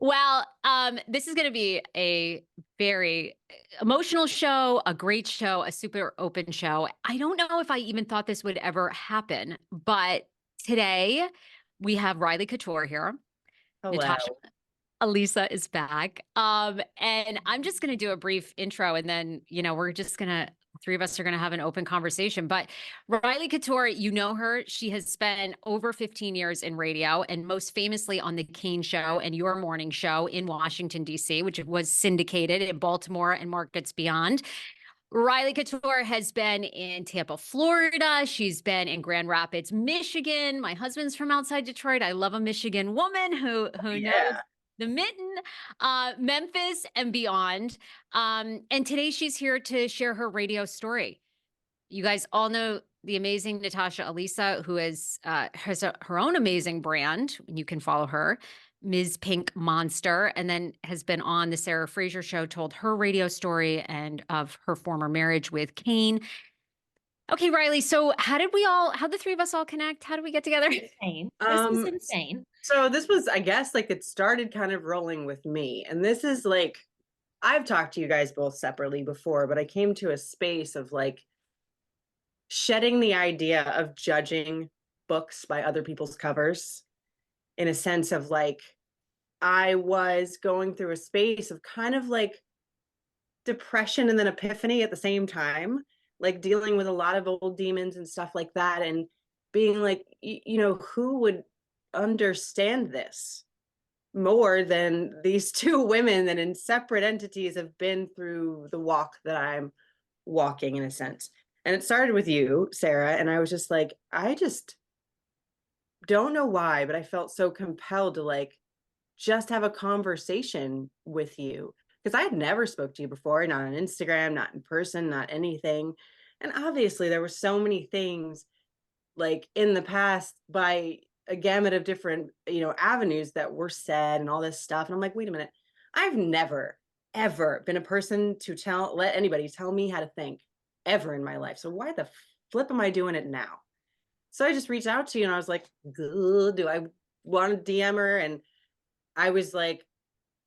Well, this is going to be a very emotional show, a great show, a super open show. I don't know if I even thought this would ever happen, but today we have Riley Couture here. Natasha Hello. Elisa is back. And I'm just going to do a brief intro and then, we're just going to, three of us are going to have an open conversation. But Riley Couture, you know her. She has spent over 15 years in radio and most famously on the Kane Show and Your Morning Show in Washington, D.C., which was syndicated in Baltimore and markets beyond. Riley Couture has been in Tampa, Florida. She's been in Grand Rapids, Michigan. My husband's from outside Detroit. I love a Michigan woman who knows Yeah. the mitten, Memphis and beyond. And today she's here to share her radio story. You guys all know the amazing Natasha Elisa, who has her own amazing brand. You can follow her, Ms. Pink Monster, and then has been on the Sarah Fraser Show, told her radio story and of her former marriage with Kane. Okay, Riley. So how the three of us all connect? How did we get together? Insane. This is Um, insane. so this was, I guess, like it started kind of rolling with me. And this is like, I've talked to you guys both separately before, but I came to a space of like shedding the idea of judging books by other people's covers in a sense of like, I was going through a space of kind of like depression and then epiphany at the same time, like dealing with a lot of old demons and stuff like that. And being like, who would understand this more than these two women that in separate entities have been through the walk that I'm walking in a sense. And it started with you, Sarah, and I was just like, I just don't know why, but I felt so compelled to like just have a conversation with you because I had never spoke to you before, not on Instagram, not in person, not anything. And obviously there were so many things like in the past by a gamut of different, avenues that were said and all this stuff. And I'm like, wait a minute. I've never, ever been a person to let anybody tell me how to think ever in my life. So why the flip am I doing it now? So I just reached out to you and I was like, good. Do I want to DM her? And I was like,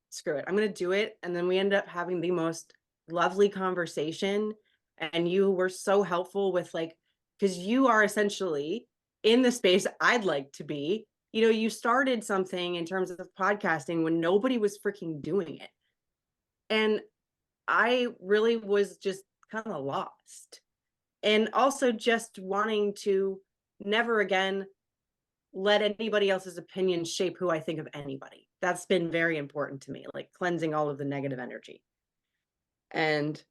screw it. I'm going to do it. And then we ended up having the most lovely conversation. And you were so helpful with like, because you are essentially in the space I'd like to be. You started something in terms of podcasting when nobody was freaking doing it. And I really was just kind of lost. And also just wanting to never again let anybody else's opinion shape who I think of anybody. That's been very important to me, like cleansing all of the negative energy. And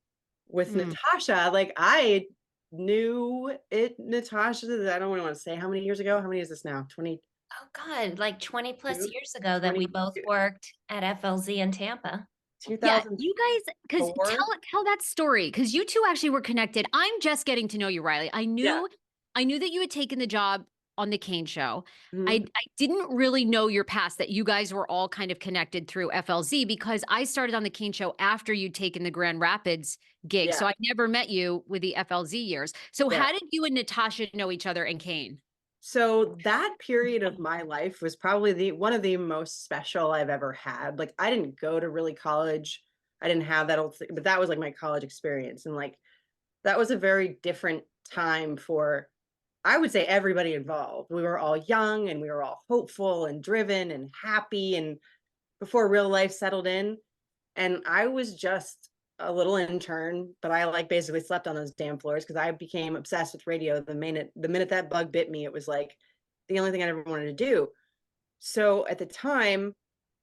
with Mm. Natasha, like I knew it, Natasha, I don't want to say how many years ago. How many is this now? 20, Oh God, like 20 plus years ago that we 20, both worked at FLZ in Tampa. Yeah, 2004. you guys, because tell that story, because you two actually were connected. I'm just getting to know you, Riley. Yeah. I knew that you had taken the job on the Kane Show. Mhm. I didn't really know your past, that you guys were all kind of connected through FLZ, because I started on the Kane Show after you'd taken the Grand Rapids gig. Yeah. So I never met you with the FLZ years. So Yeah. how did you and Natasha know each other in Kane? So that period of my life was probably the one of the most special I've ever had. Like I didn't go to really college. I didn't have that old thing, but that was like my college experience. And like that was a very different time for, I would say, everybody involved. We were all young and we were all hopeful and driven and happy and before real life settled in. And I was just a little intern, but I like basically slept on those damn floors because I became obsessed with radio. The minute that bug bit me, it was like the only thing I ever wanted to do. So at the time,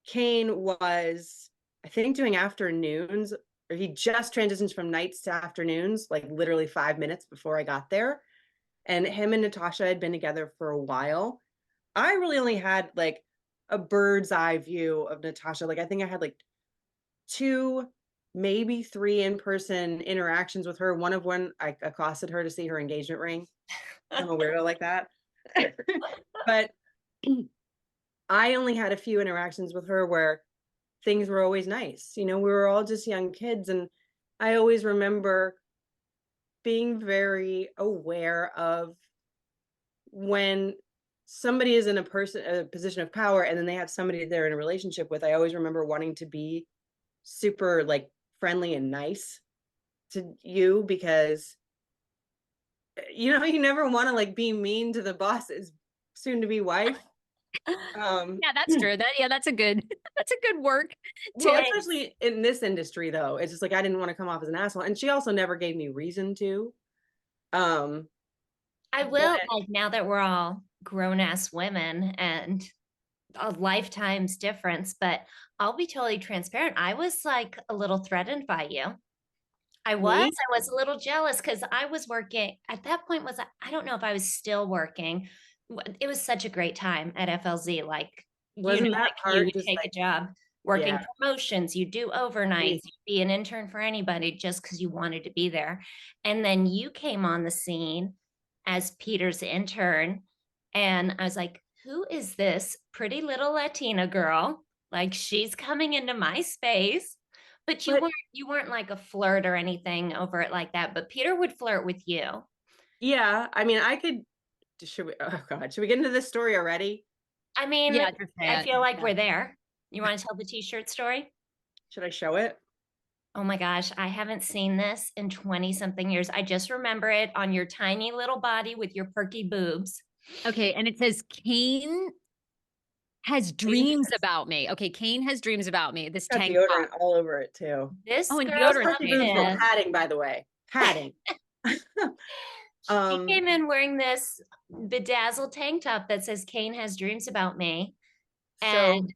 Kane was, I think, doing afternoons, or he just transitions from nights to afternoons, like literally 5 minutes before I got there. And him and Natasha had been together for a while. I really only had like a bird's eye view of Natasha. Like I think I had like two, maybe three in-person interactions with her. One of when I accosted her to see her engagement ring. I'm a weirdo like that. But I only had a few interactions with her where things were always nice. We were all just young kids. And I always remember being very aware of when somebody is in a position of power, and then they have somebody they're in a relationship with, I always remember wanting to be super like friendly and nice to you, because you never want to like be mean to the boss's soon to be wife. Yeah, that's true. That's a good that's a good work Well, tip. especially in this industry though, it's just like I didn't want to come off as an asshole, and she also never gave me reason to. Um, I but will, like, now that we're all grown ass women and a lifetime's difference, but I'll be totally transparent. I was like a little threatened by you. me, I was a little jealous because I was working at that point. I don't know if I was still working. It was such a great time at FLZ. Like, wasn't that like you part would just take a like, job working yeah, promotions, you do overnights, me. you'd be an intern for anybody just because you wanted to be there. And then you came on the scene as Peter's intern. And I was like, who is this pretty little Latina girl? Like, she's coming into my space. But But you weren't like a flirt or anything over it like that. But Peter would flirt with you. yeah, I mean, I could. Should we? Oh God, should we get into this story already? I mean, Yeah, just say I it. feel like Yeah. we're there. You want to tell the t-shirt story? Should I show it? Oh my gosh, I haven't seen this in 20 something years. I just remember it on your tiny little body with your perky boobs. Okay, and it says Kane has dreams about me. Okay, Kane has dreams about me. This Got tank deodorant top. all over it too. This Oh, and girl Those deodorant perky too. boobs were said padding, by the way. Padding. she um, came in wearing this bedazzled tank top that says Kane has dreams about me. so And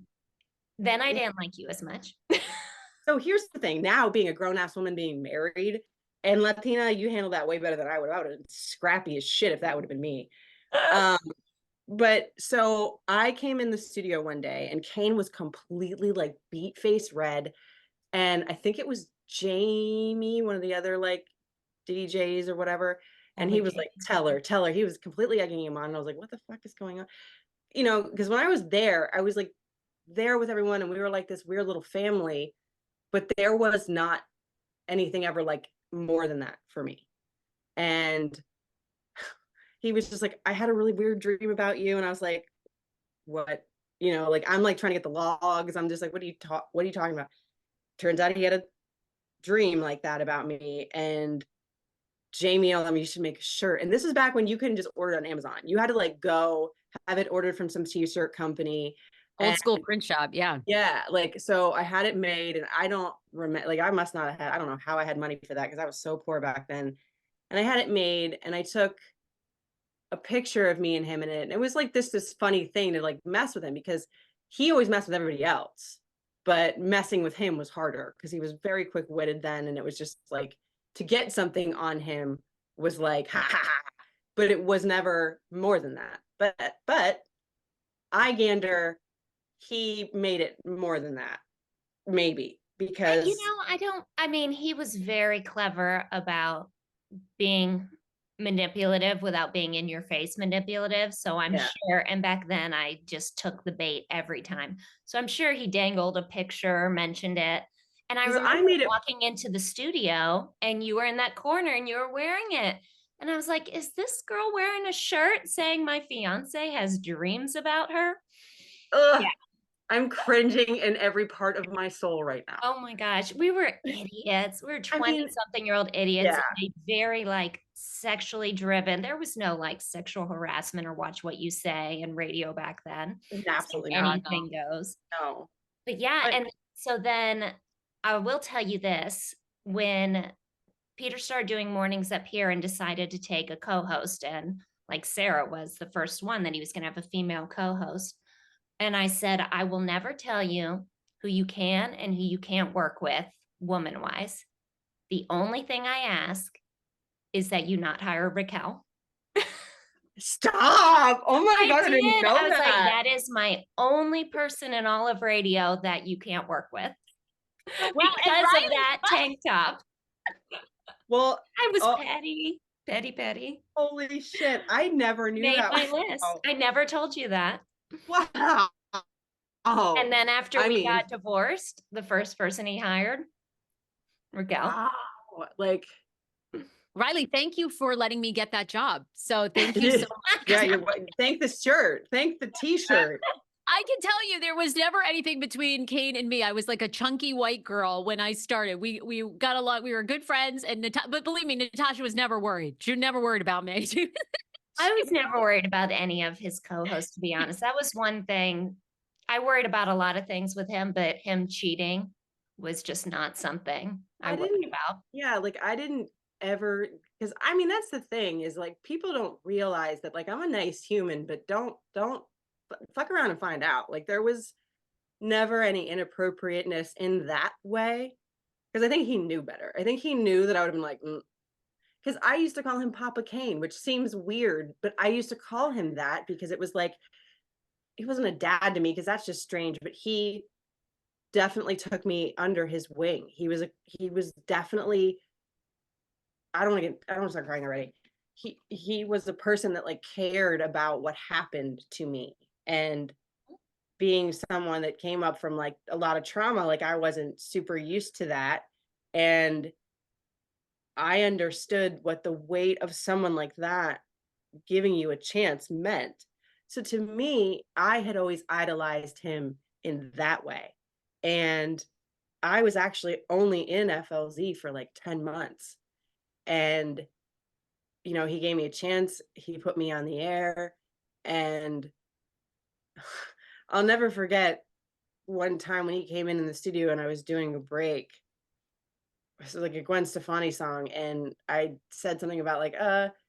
then I didn't like you as much. so here's the thing. Now, being a grown ass woman, being married and Latina, you handled that way better than I would. I would have been scrappy as shit if that would have been me. Um, but so I came in the studio one day and Kane was completely like beat face red. And I think it was Jamie, one of the other like DJs or whatever. And he Probably was like, James. tell her. He was completely egging him on. And I was like, what the fuck is going on? Because when I was there, I was like there with everyone and we were like this weird little family, but there was not anything ever like more than that for me. And he was just like, I had a really weird dream about you. And I was like, what? Like I'm like trying to get the logs. I'm just like, what are you talking about? Turns out he had a dream like that about me. And Jamie yelled at me, you should make a shirt. And this was back when you couldn't just order it on Amazon. You had to like go have it ordered from some t-shirt company. Old And school print shop. Yeah. yeah, like so I had it made and I don't remember, like I must not have had, I don't know how I had money for that because I was so poor back then. And I had it made and I took a picture of me and him in it. And it was like this funny thing to like mess with him because he always messed with everybody else. But messing with him was harder because he was very quick-witted then. And it was just like to get something on him was like ha ha ha. But it was never more than that. But I gander, he made it more than that, maybe, because I mean, he was very clever about being manipulative without being in your face manipulative. So I'm yeah, sure, and back then I just took the bait every time. So I'm sure he dangled a picture, mentioned it. And I because remember I made it. walking into the studio and you were in that corner and you were wearing it. And I was like, is this girl wearing a shirt saying my fiance has dreams about her? Ugh, I'm cringing in every part of my soul right now. Oh my gosh, we were idiots. We were I 20 mean, something year old idiots yeah, and very like sexually driven. There was no like sexual harassment or watch what you say and radio back then. It's like absolutely not. God, no. anything goes. No, But yeah, but and so then I will tell you this, when Peter started doing mornings up here and decided to take a co-host, and like Sarah was the first one that he was going to have a female co-host. And I said, I will never tell you who you can and who you can't work with, woman wise. The only thing I ask is that you not hire Raquel. stop. Oh my I God, I didn't did. know I was like, that. that is my only person in all of radio that you can't work with Well, and because of Riley, that tank top. Well, I was oh, petty, petty, petty. holy shit. I never knew Made that. my list. Oh, I never told you that. wow. And then after I we mean, got divorced, the first person he hired, Raquel. wow. Like, Riley, thank you for letting me get that job. So thank you so much. Yeah, thank the shirt. Thank the t-shirt. I can tell you there was never anything between Kane and me. I was like a chunky white girl when I started. We got along. We were good friends, and but believe me, Natasha was never worried. She was never worried about me. I was never worried about any of his co-hosts, to be honest. That was one thing. I worried about a lot of things with him, but him cheating was just not something I worried about. Yeah, like I didn't ever, because I mean that's the thing is like people don't realize that like I'm a nice human, but don't fuck around and find out. Like there was never any inappropriateness in that way because I think he knew better. I think he knew that I would have been like, because I used to call him Papa Kane, which seems weird, but I used to call him that because it was like he wasn't a dad to me because that's just strange, but he definitely took me under his wing. He was definitely, I don't want to start crying already. He was a person that like cared about what happened to me, and being someone that came up from like a lot of trauma, like I wasn't super used to that, and I understood what the weight of someone like that giving you a chance meant. So to me, I had always idolized him in that way. And I was actually only in FLZ for like 10 months. And, you know, he gave me a chance. He put me on the air. And I'll never forget one time when he came in the studio and I was doing a break. It was like a Gwen Stefani song. And I said something about like,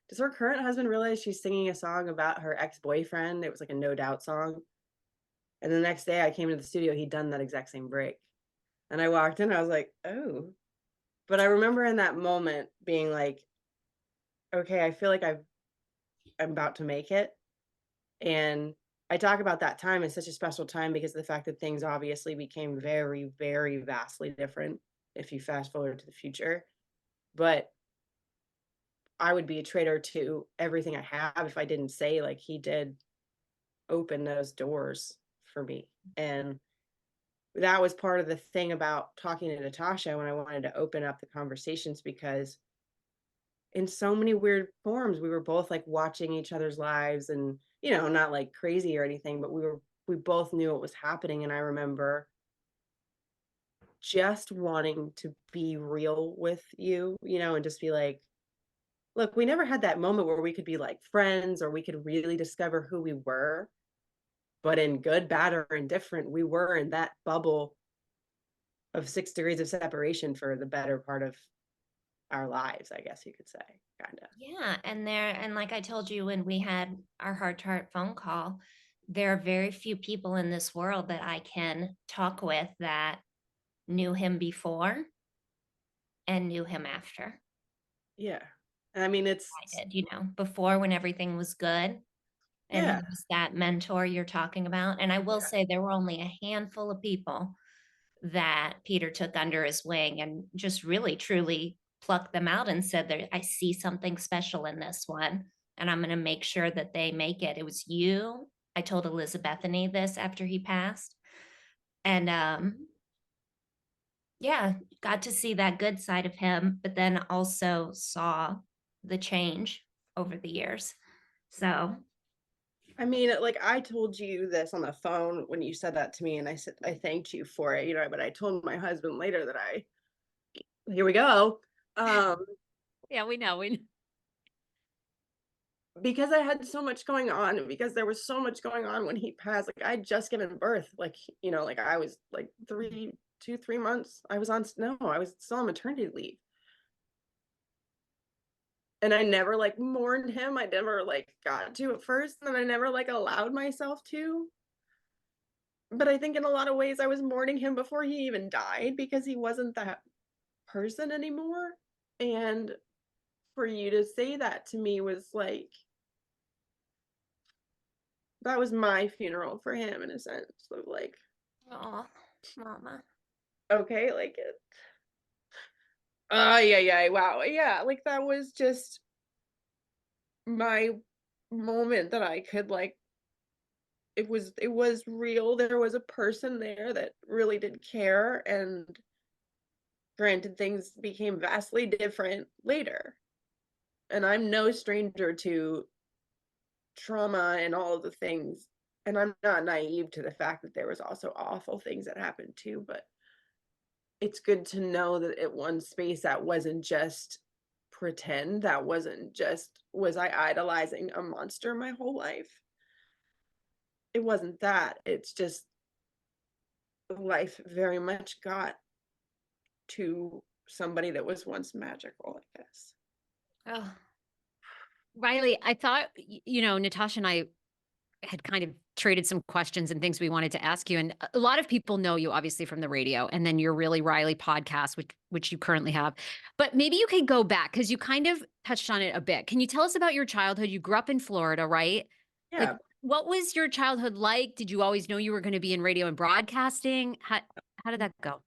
does her current husband realize she's singing a song about her ex-boyfriend? It was like a No Doubt song. And the next day I came to the studio, he'd done that exact same break. And I walked in, I was like, oh. But I remember in that moment being like, okay, I feel like I'm about to make it. And I talk about that time as such a special time because of the fact that things obviously became very, very vastly different if you fast forward to the future. But I would be a traitor to everything I have if I didn't say like he did open those doors for me. And that was part of the thing about talking to Natasha when I wanted to open up the conversations, because in so many weird forms we were both like watching each other's lives, and you know, not like crazy or anything, but we both knew what was happening. And I remember just wanting to be real with you, you know, and just be like, look, we never had that moment where we could be like friends or we could really discover who we were. But in good, bad, or indifferent, we were in that bubble of 6 degrees of separation for the better part of our lives, I guess you could say, kind of. Yeah, and like I told you when we had our heart-to-heart phone call, there are very few people in this world that I can talk with that knew him before and knew him after. Yeah. I mean, it's, I did, before when everything was good, and he yeah, was that mentor you're talking about. And I will yeah, say there were only a handful of people that Peter took under his wing and just really truly plucked them out and said that I see something special in this one and I'm going to make sure that they make it. It was you. I told Elizabethany this after he passed. And yeah, got to see that good side of him, but then also saw the change over the years. So I mean, like I told you this on the phone when you said that to me, and I said I thanked you for it, you know, but I told my husband later that here we go. Yeah, we know. Because I had so much going on, and because there was so much going on when he passed. Like I'd just given birth, like, you know, like I was like 3 months. I was still on maternity leave. And I never like mourned him. I never like got to at first, and I never like allowed myself to. But I think in a lot of ways I was mourning him before he even died because he wasn't that person anymore. And for you to say that to me was like, that was my funeral for him in a sense of like, oh, mama. okay, like it. Yeah, wow. Yeah, like that was just my moment that I could like, it was real. There was a person there that really did care, and granted things became vastly different later. And I'm no stranger to trauma and all of the things. And I'm not naive to the fact that there was also awful things that happened too, but it's good to know that at one space that wasn't just pretend, that wasn't just was I idolizing a monster my whole life. It wasn't that. It's just life very much got to somebody that was once magical, I guess. Oh, Riley, I thought, Natasha and I had kind of traded some questions and things we wanted to ask you. And a lot of people know you obviously from the radio and then your Really Riley podcast, which you currently have. But maybe you could go back because you kind of touched on it a bit. Can you tell us about your childhood? You grew up in Florida, right? Like, Yeah. what was your childhood like? Did you always know you were going to be in radio and broadcasting? How did that go?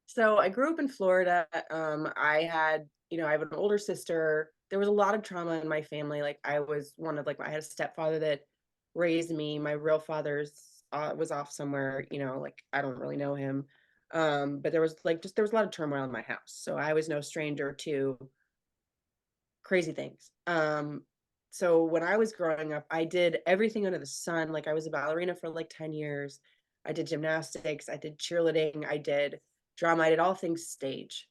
So I grew up in Florida. I had, I have an older sister. There was a lot of trauma in my family. Like I was one of like I had a stepfather that raised me. My real father's was off somewhere, like I don't really know him. But there was there was a lot of turmoil in my house. So I was no stranger to crazy things. So when I was growing up, I did everything under the sun. Like I was a ballerina for like 10 years. I did gymnastics, I did cheerleading, I did drama, I did all things stage.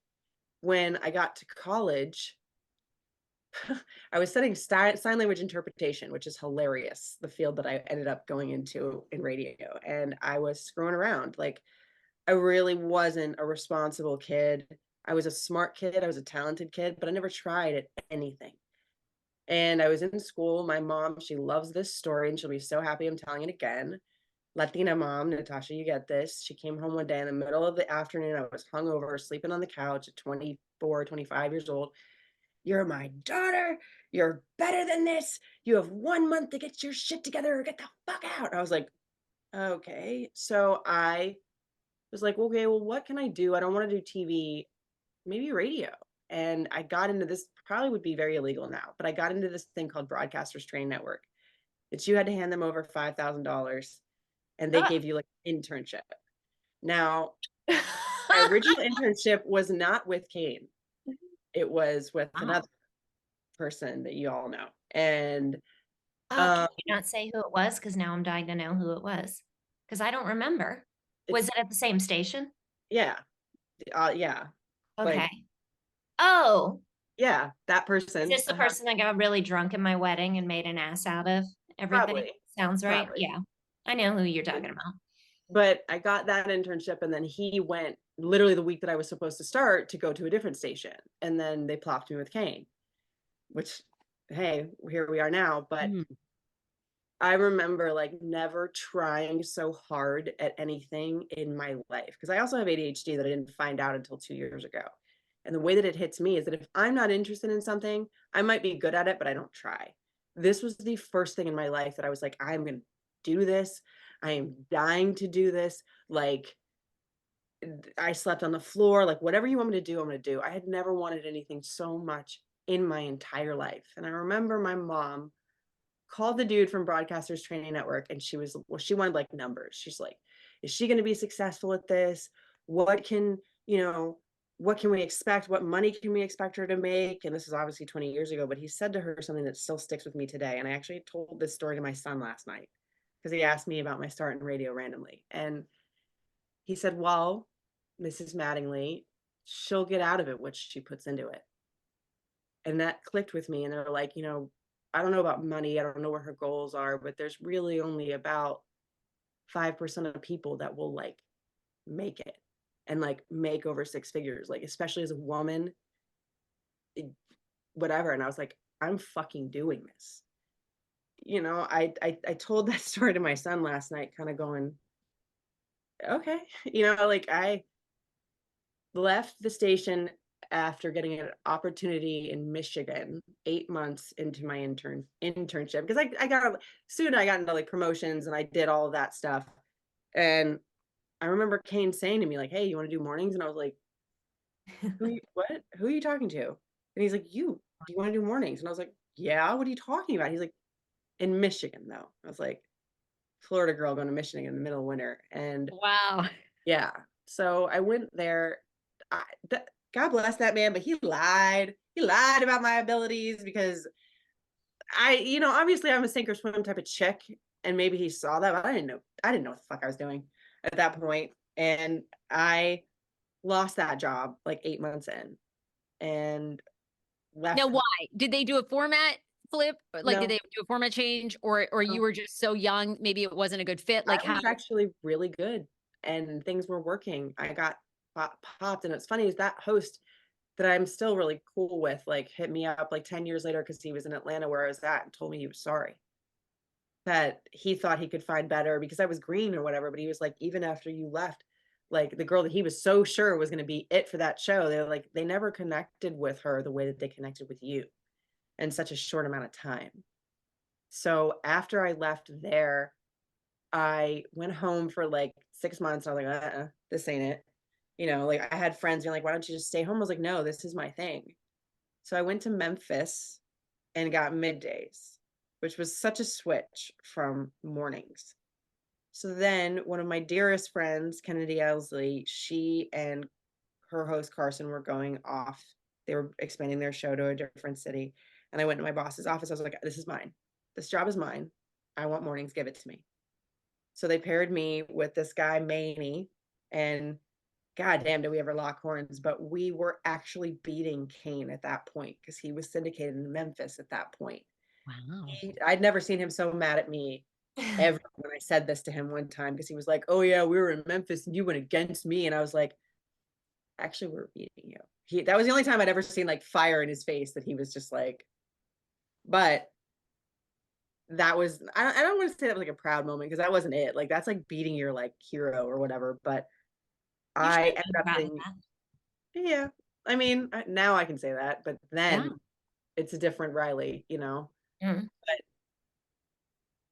When I got to college, I was studying sign language interpretation, which is hilarious, the field that I ended up going into in radio. And I was screwing around. Like I really wasn't a responsible kid. I was a smart kid, I was a talented kid, but I never tried at anything. And I was in school. My mom, she loves this story and she'll be so happy I'm telling it again. Latina mom, Natasha, you get this. She came home one day in the middle of the afternoon. I was hungover, sleeping on the couch at 24, 25 years old. You're my daughter. You're better than this. You have 1 month to get your shit together or get the fuck out. I was like, okay. So I was like, okay, well, what can I do? I don't want to do TV, maybe radio. And I got into this, probably would be very illegal now, but I got into this thing called Broadcasters Training Network. That you had to hand them over $5,000 and they ah. gave you like an internship. Now, my original internship was not with Kane. It was with Wow. another person that you all know. And Can you not say who it was? Because now I'm dying to know who it was. Because I don't remember. Was it at the same station? yeah. Yeah. Okay. Like, Oh, yeah, that is person. this the person that got really drunk at my wedding and made an ass out of everybody? Probably. Sounds right. Probably. Yeah. I know who you're talking about. But I got that internship and then he went literally the week that I was supposed to start to go to a different station. And then they plopped me with Kane, which, hey, here we are now. But Mm. I remember like never trying so hard at anything in my life because I also have ADHD that I didn't find out until 2 years ago. And the way that it hits me is that if I'm not interested in something, I might be good at it, but I don't try. This was the first thing in my life that I was like, I'm going to do this. I am dying to do this. Like, I slept on the floor, like, whatever you want me to do, I'm going to do. I had never wanted anything so much in my entire life. And I remember my mom called the dude from Broadcasters Training Network and she wanted like numbers. She's like, is she going to be successful at this? What can, what can we expect? What money can we expect her to make? And this is obviously 20 years ago, but he said to her something that still sticks with me today. And I actually told this story to my son last night because he asked me about my start in radio randomly. And he said, well, Mrs. Mattingly, she'll get out of it what she puts into it. And that clicked with me. And they're like, I don't know about money. I don't know where her goals are, but there's really only about 5% of people that will like make it and like make over six figures, like especially as a woman, whatever. And I was like, I'm fucking doing this. I told that story to my son last night, kind of going, okay, like I left the station after getting an opportunity in Michigan 8 months into my internship because I got into like promotions and I did all of that stuff. And I remember Kane saying to me like, hey, you want to do mornings? And I was like, what? Who are you talking to? And he's like, do you want to do mornings? And I was like, yeah, what are you talking about? He's like, in Michigan though. I was like, Florida girl going to Michigan in the middle of winter. And Wow. yeah, so I went there. God bless that man, but he lied. he lied about my abilities because obviously I'm a sink or swim type of chick, and maybe he saw that, but I didn't know what the fuck I was doing at that point. And I lost that job like 8 months in and Now, left. why? Did they do a format flip? Like, did No, they do a format change, or you no, were just so young, maybe it wasn't a good fit? I Like, how? was actually really good and things were working. I got popped, and it's funny is that host that I'm still really cool with, like, hit me up like 10 years later because he was in Atlanta where I was at and told me he was sorry. That he thought he could find better because I was green or whatever, but he was like, "Even after you left, like, the girl that he was so sure was gonna be it for that show, they're like, they never connected with her the way that they connected with you in such a short amount of time." So, after I left there, I went home for, like, 6 months, I was like, this ain't it." Like, I had friends being like, "Why don't you just stay home?" I was like, "No, this is my thing." So, I went to Memphis and got middays, which was such a switch from mornings. So then one of my dearest friends, Kennedy Elsley, she and her host Carson were going off. They were expanding their show to a different city. And I went to my boss's office. I was like, this is mine. This job is mine. I want mornings. Give it to me. So they paired me with this guy, Maney, and god damn, did we ever lock horns? But we were actually beating Kane at that point because he was syndicated in Memphis at that point. Wow. I'd never seen him so mad at me ever when I said this to him one time because he was like, "Oh yeah, we were in Memphis and you went against me," and I was like, "Actually, we're beating you." That was the only time I'd ever seen like fire in his face that he was just like, but that was I don't want to say that was like a proud moment because that wasn't it. Like that's like beating your like hero or whatever. But You I should ended be up proud of getting that. yeah. I mean, now I can say that, but Yeah. then it's a different Riley. Mm.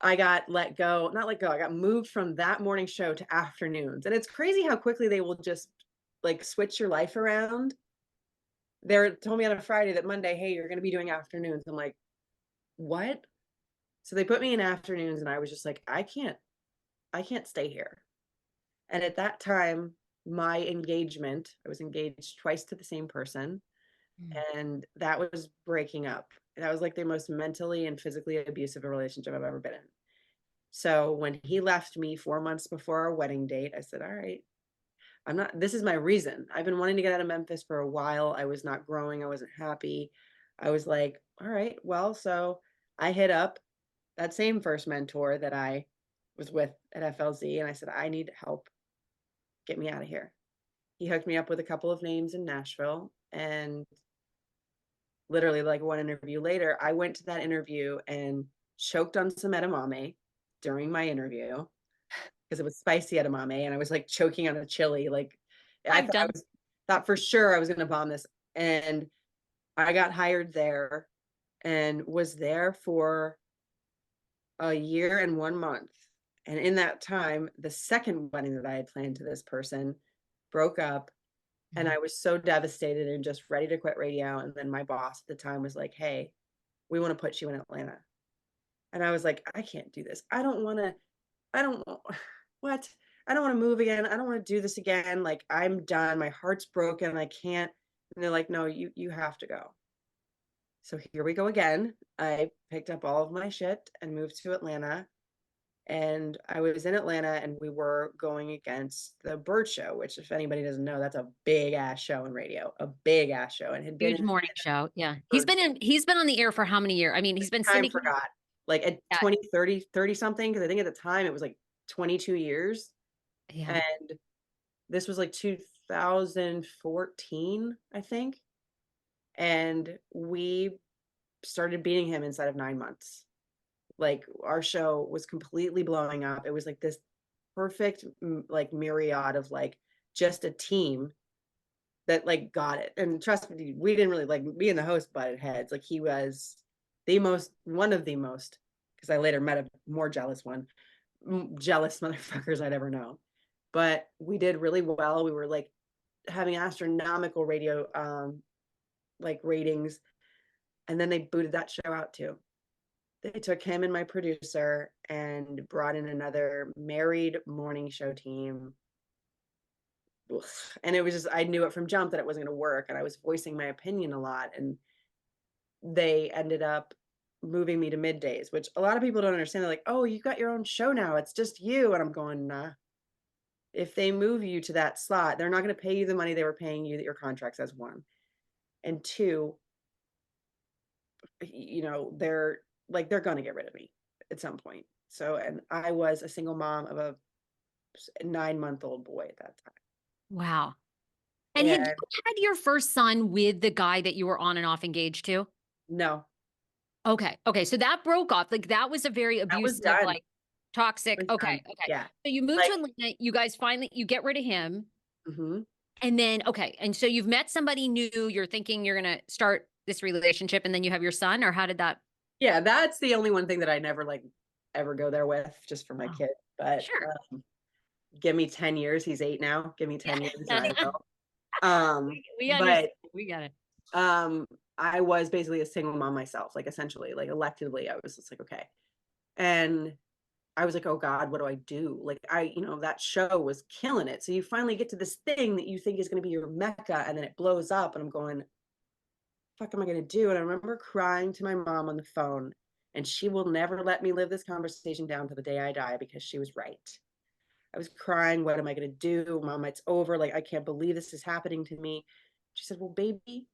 I got let go, not let go, I got moved from that morning show to afternoons. And it's crazy how quickly they will just like switch your life around. They told me on a Friday that Monday, hey, you're going to be doing afternoons. I'm like, what? So they put me in afternoons and I was just like, I can't stay here. And at that time, my engagement, I was engaged twice to the same person, Mm. and that was breaking up. That was like the most mentally and physically abusive relationship I've ever been in. So when he left me 4 months before our wedding date, I said, "All right, this is my reason. I've been wanting to get out of Memphis for a while. I was not growing. I wasn't happy." I was like, "All right, well," so I hit up that same first mentor that I was with at FLZ and I said, "I need help. Get me out of here." He hooked me up with a couple of names in Nashville, and literally like one interview later, I went to that interview and choked on some edamame during my interview because it was spicy edamame and I was like choking on a chili. Like I I've thought done. thought for sure I was gonna bomb this. And I got hired there and was there for a year and 1 month. And in that time, the second wedding that I had planned to this person broke up. And Mm. I was so devastated and just ready to quit radio. And then my boss at the time was like, "Hey, we want to put you in Atlanta." And I was like, "I can't do this. I don't what? I don't want to move again. I don't want to do this again. Like I'm done. My heart's broken. I can't." And they're like, "No, you have to go." So here we go again. I picked up all of my shit and moved to Atlanta. And I was in Atlanta and we were going against the Bird Show, which if anybody doesn't know, that's a big ass show in radio, a big ass show, and had been Huge in morning show. Yeah. Bird He's been on the air for how many years? I mean, he's been time syndicated. forgot. Like at Yeah. 20, 30 something, because I think at the time it was like 22 years. Yeah. And this was like 2014, I think. And we started beating him inside of 9 months. Like our show was completely blowing up. It was like this perfect like myriad of like just a team that like got it. And trust me, we didn't really like me and the host butted heads. Like he was one of the most, because I later met a more jealous one, jealous motherfuckers I'd ever known. But we did really well. We were like having astronomical radio like ratings, and then they booted that show out too. They took him and my producer and brought in another married morning show team. Ugh. And it was just, I knew it from jump that it wasn't going to work. And I was voicing my opinion a lot. And they ended up moving me to middays, which a lot of people don't understand. They're like, "Oh, you got your own show now. It's just you." And I'm going, "Nah. If they move you to that slot, they're not going to pay you the money they were paying you that your contract says, one. And two, they're going to get rid of me at some point." So, and I was a single mom of a 9-month-old boy at that time. Wow. And had you And had your first son with the guy that you were on and off engaged to? no, Okay. Okay. So that broke off. Like that was a very that was abusive, done. like toxic. Was Okay. done. Okay. Yeah. So you moved to Like, Atlanta. You guys finally you get rid of him. mhm. And then okay. And so you've met somebody new. You're thinking you're gonna start this relationship, and then you have your son, or how did that? Yeah, that's the only one thing that I never like ever go there with just for my Oh, kid. But sure. give me 10 years. He's 8 now. Give me 10 years and I Yeah. will. Um, We understand. but We got it. um I was basically a single mom myself, like essentially, like electively, I was just like, okay. And I was like, oh God, what do I do? Like that show was killing it. So you finally get to this thing that you think is gonna be your mecca and then it blows up and I'm going, fuck am I gonna do? And I remember crying to my mom on the phone, and she will never let me live this conversation down to the day I die because she was right. I was crying, what am I gonna do? Mom, it's over. Like, I can't believe this is happening to me. She said, well, baby,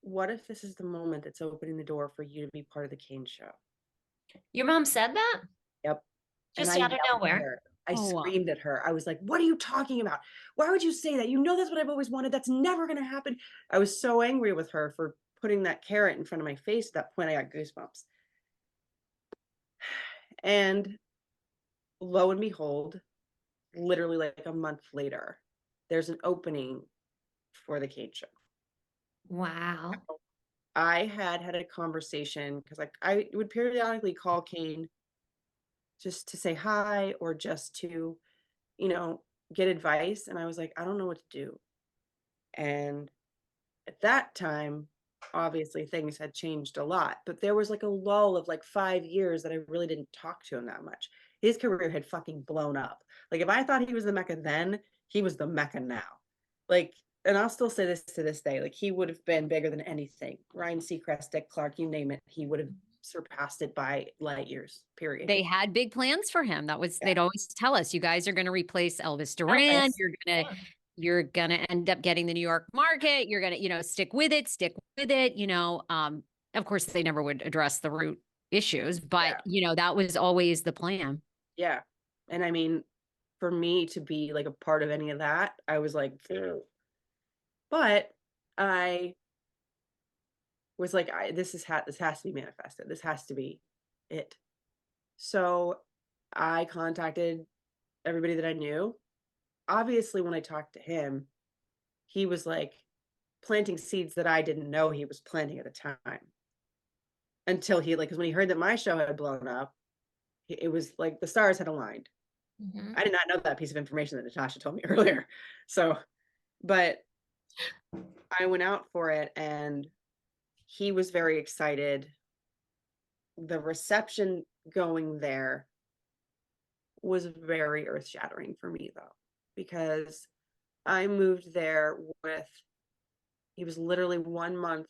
what if this is the moment that's opening the door for you to be part of the Kane Show? Your mom said that? Yep. And I Just out yelled of at nowhere? her. I Oh, wow. screamed at her. I was like, what are you talking about? Why would you say that? You know that's what I've always wanted. That's never gonna happen. I was so angry with her for putting that carrot in front of my face. At that point, I got goosebumps. And lo and behold, literally like a month later, there's an opening for the Kane Show. Wow. I had a conversation because I would periodically call Kane just to say hi or just to, you know, get advice. And I was like, I don't know what to do. And at that time, obviously things had changed a lot, but there was like a lull of like 5 years that I really didn't talk to him that much. His career had fucking blown up. Like if I thought he was the Mecca then, he was the Mecca now. Like, and I'll still say this to this day, like he would have been bigger than anything. Ryan Seacrest, Dick Clark, you name it, he would have surpassed it by light years, period. They had big plans for him. That was Yeah. they'd always tell us, you guys are going to replace Elvis Duran. Elvis. You're Yeah. you're gonna end up getting the New York market. You're gonna, stick with it, stick with it. Of course, they never would address the root issues, but Yeah. that was always the plan. Yeah. And I mean, for me to be like a part of any of that, I was like, "Phew." But I was like, this has to be manifested. This has to be it. So I contacted everybody that I knew. Obviously, when I talked to him, he was like planting seeds that I didn't know he was planting at the time. Until he like, because when he heard that my show had blown up, it was like the stars had aligned. Mhm. I did not know that piece of information that Natasha told me earlier. So, but I went out for it and he was very excited. The reception going there was very earth-shattering for me though, because I moved there with he was literally 1 month.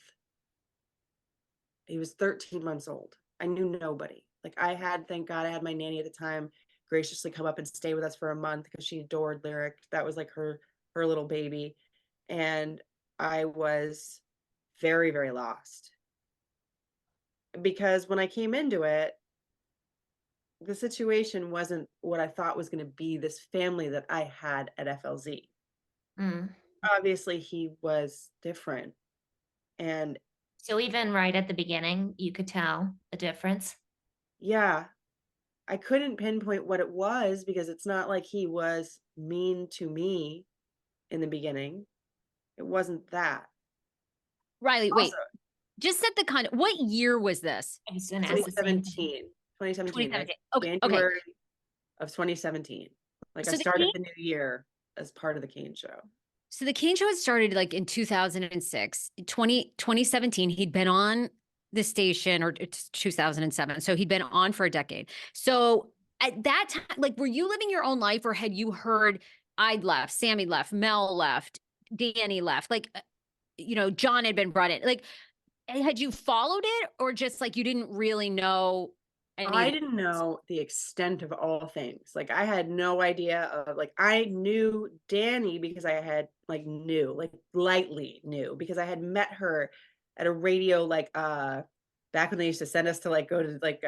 He was 13 months old. I knew nobody. Like thank God I had my nanny at the time graciously come up and stay with us for a month because she adored Lyric. That was like her little baby. And I was very, very lost. Because when I came into it, the situation wasn't what I thought was going to be this family that I had at FLZ. Mm. Obviously, he was different. And So even right at the beginning, you could tell the difference. yeah, I couldn't pinpoint what it was because it's not like he was mean to me in the beginning. It wasn't that. Riley, Also, wait, just set the kind of what year was this? I was going to ask the same thing. 2017, 2017. Okay. Okay. January of 2017. Like I So the started the new year as part of the Kane Show. So the Kane Show had started like in 2006, 2017. He'd been on the station, or it's 2007. So he'd been on for a decade. So at that time, like, were you living your own life, or had you heard I'd left, Sammy left, Mel left, Danny left, like, John had been brought in? Like, had you followed it or just like you didn't really know any of I the didn't know the extent of all things. Like I had no idea of like I knew Danny because I had like lightly knew because I had met her at a radio back when they used to send us to like go to like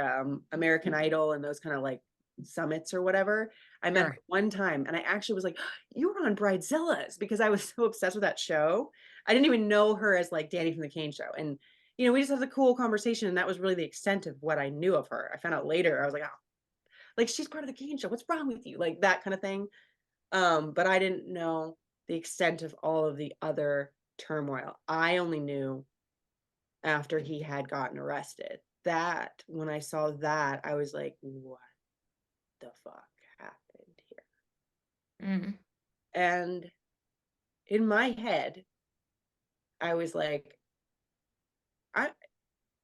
American Idol and those kind of like summits or whatever. I met her Sure. one time and I actually was like, you were on Bridezilla's because I was so obsessed with that show. I didn't even know her as like Danny from the Kane Show. And we just had a cool conversation, and that was really the extent of what I knew of her. I found out later, I was like, oh, like she's part of the Kane Show. What's wrong with you? Like that kind of thing. But I didn't know the extent of all of the other turmoil. I only knew after he had gotten arrested. That when I saw that, I was like, what the fuck happened here? Mm. And in my head, I was like, I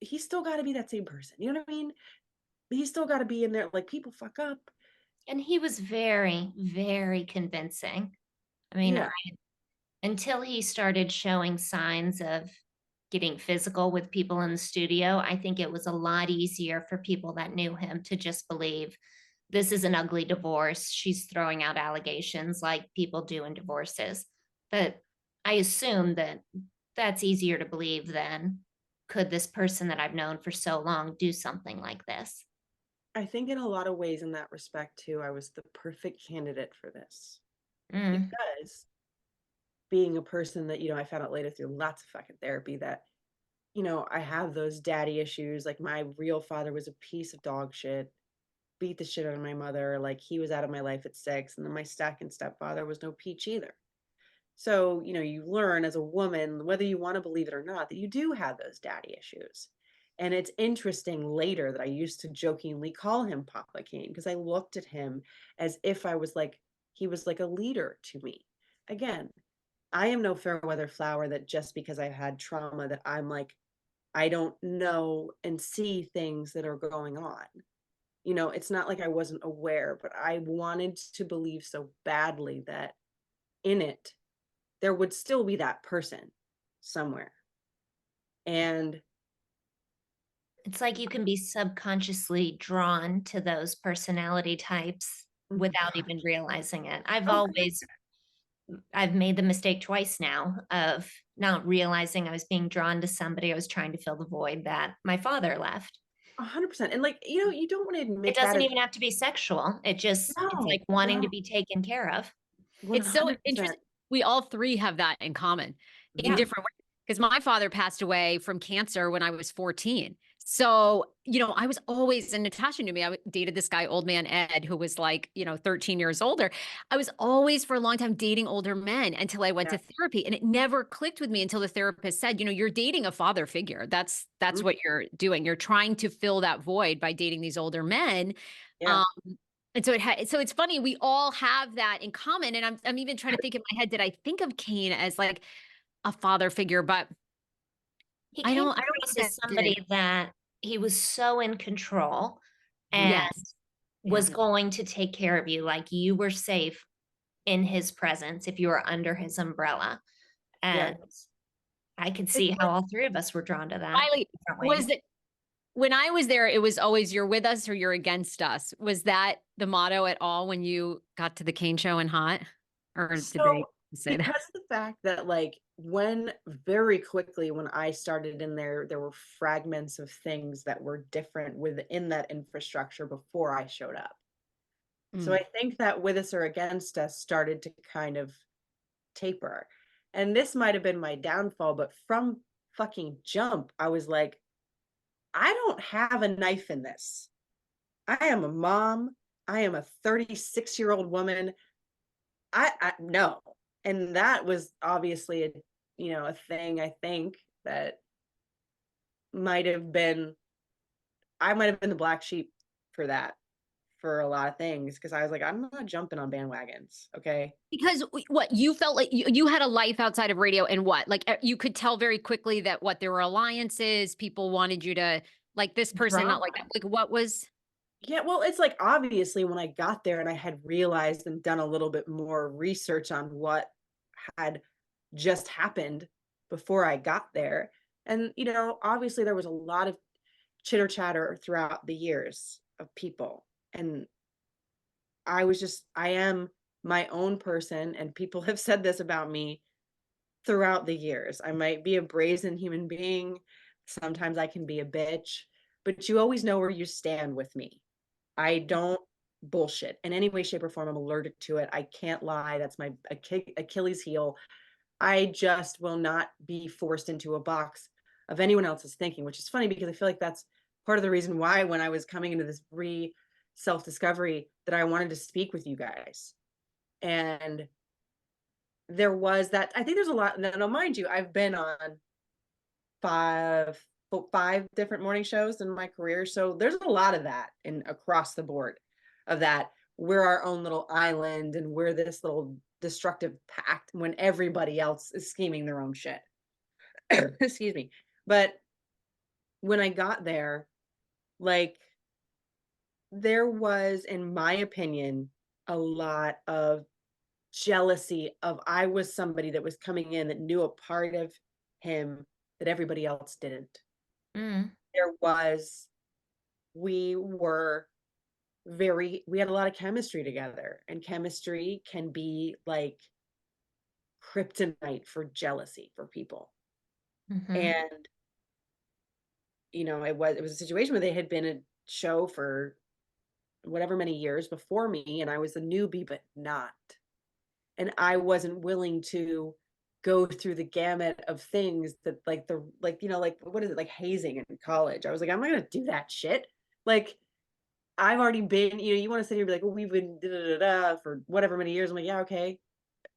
he's still got to be that same person. You know what I mean? He's still got to be in there. Like people fuck up. And he was very, very convincing. I mean, Yeah. until he started showing signs of getting physical with people in the studio, I think it was a lot easier for people that knew him to just believe this is an ugly divorce. She's throwing out allegations like people do in divorces. But I assume that that's easier to believe than could this person that I've known for so long do something like this? I think in a lot of ways in that respect too, I was the perfect candidate for this Mm. because being a person that, I found out later through lots of fucking therapy that, I have those daddy issues. Like my real father was a piece of dog shit, beat the shit out of my mother. Like he was out of my life at 6. And then my second stepfather was no peach either. So, you learn as a woman, whether you want to believe it or not, that you do have those daddy issues. And it's interesting later that I used to jokingly call him Papa Kane because I looked at him as if he was like a leader to me. Again, I am no fair weather flower that just because I've had trauma that I'm like, I don't know and see things that are going on. It's not like I wasn't aware, but I wanted to believe so badly that in it, there would still be that person somewhere. And It's like you can be subconsciously drawn to those personality types oh my without even gosh. realizing it. Oh god. I've made the mistake twice now of not realizing I was being drawn to somebody. I was trying to fill the void that my father left. 100%. And you don't want to It admit that doesn't as even have to be sexual. It's like no, wanting to no, be taken care of. It's so 100%. interesting. We all three have that in common in Yeah. Mhm. different ways. Because my father passed away from cancer when I was 14. So, I was always, and Natasha knew me. I dated this guy, old man Ed, who was like, 13 years older. I was always for a long time dating older men until I went Yeah. to therapy. And it never clicked with me until the therapist said, you're dating a father figure. That's Mhm. what you're doing. You're trying to fill that void by dating these older men. Yeah. Um, and so it's funny, we all have that in common. And I'm even trying to think in my head, did I think of Kane as like a father figure? But He I came don't across think as I did. somebody that he was so in control and Yes. Yeah. was going to take care of you, like you were safe in his presence if you were under his umbrella. Yeah. And I could It's see how all three of us were drawn to that Riley, different was ways. it when I was there, it was always you're with us or you're against us. Was that the motto at all when you got to the Kane Show and Hot? Or did they so say that? because of the fact that when very quickly when I started in there were fragments of things that were different within that infrastructure before I showed up. So Mm. I think that with us or against us started to kind of taper. And this might have been my downfall, but from fucking jump, I was like, I don't have a knife in this. I am a mom. I am a 36-year-old woman. I no. And that was obviously a thing I think that might have been I might have been the black sheep for that for a lot of things because I was like, I'm not jumping on bandwagons. Okay. Because what you felt like you had a life outside of radio and what? Like you could tell very quickly that what there were alliances, people wanted you to like this person, not like Drama. that. Like what was Yeah, well, it's like obviously when I got there and I had realized and done a little bit more research on what had just happened before I got there, And, you know, obviously there was a lot of chitter chatter throughout the years of people. And I am my own person. And people have said this about me throughout the years. I might be a brazen human being. Sometimes I can be a bitch, but you always know where you stand with me. I don't bullshit in any way, shape, or form. I'm allergic to it. I can't lie. That's my Achilles heel. I just will not be forced into a box of anyone else's thinking, which is funny because I feel like that's part of the reason why when I was coming into this self-discovery that I wanted to speak with you guys. And there was that, I think there's a lot. Now, mind you, I've been on five five different morning shows in my career. So there's a lot of that in across the board of that. We're our own little island and we're this little destructive pact when everybody else is scheming their own shit. Excuse me. But when I got there, like there was, in my opinion, a lot of jealousy of I was somebody that was coming in that knew a part of him that everybody else didn't. Mm. There was we were we had a lot of chemistry together, and chemistry can be like kryptonite for jealousy for people. Hmm. And you know, it was a situation where they had been a show for whatever many years before me, and I was a newbie but not. And I wasn't willing to go through the gamut of things that like you know, like what is it, like hazing in college. I was like, I'm not gonna do that shit. Like I've already been, you know, you want to sit here and be like, well, we've been da, da, da, da, for whatever many years. I'm like, yeah, okay.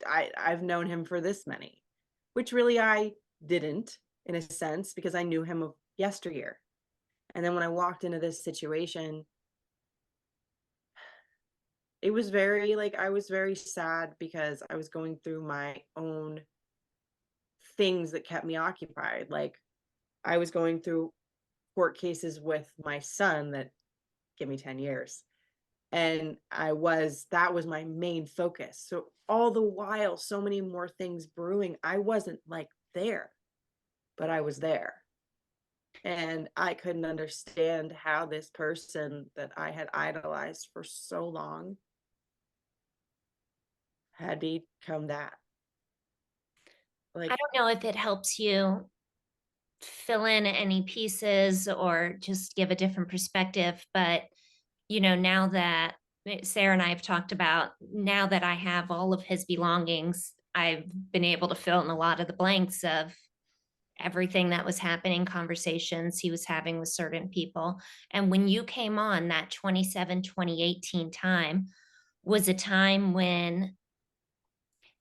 I've known him for this many, which really I didn't in a sense because I knew him of yesteryear. And then when I walked into this situation, it was very like I was very sad because I was going through my own things that kept me occupied. Like I was going through court cases with my son that give me 10 years. And that was my main focus. So all the while, so many more things brewing. I wasn't like there, but I was there. And I couldn't understand how this person that I had idolized for so long had become that. I Like, don't know if it helps you fill in any pieces or just give a different perspective, but now that Sarah and I have talked about, now that I have all of his belongings, I've been able to fill in a lot of the blanks of everything that was happening, conversations he was having with certain people. And when you came on, that 2018 time was a time when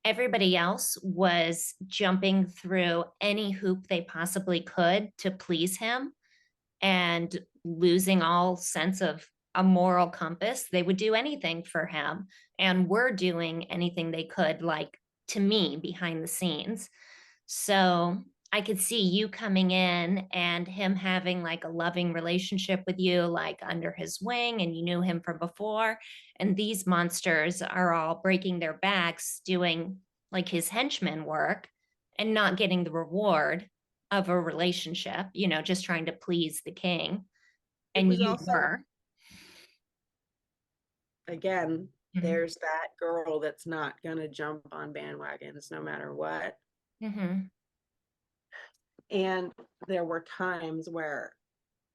everybody else was jumping through any hoop they possibly could to please him and losing all sense of a moral compass. They would do anything for him and were doing anything they could, like to me, behind the scenes. So I could see you coming in and him having like a loving relationship with you, like under his wing, and you knew him from before. And these monsters are all breaking their backs doing like his henchmen work and not getting the reward of a relationship, just trying to please the king. it And was you also, were. again, Mm-hmm. there's that girl that's not going to jump on bandwagons no matter what. Mm-hmm. And there were times where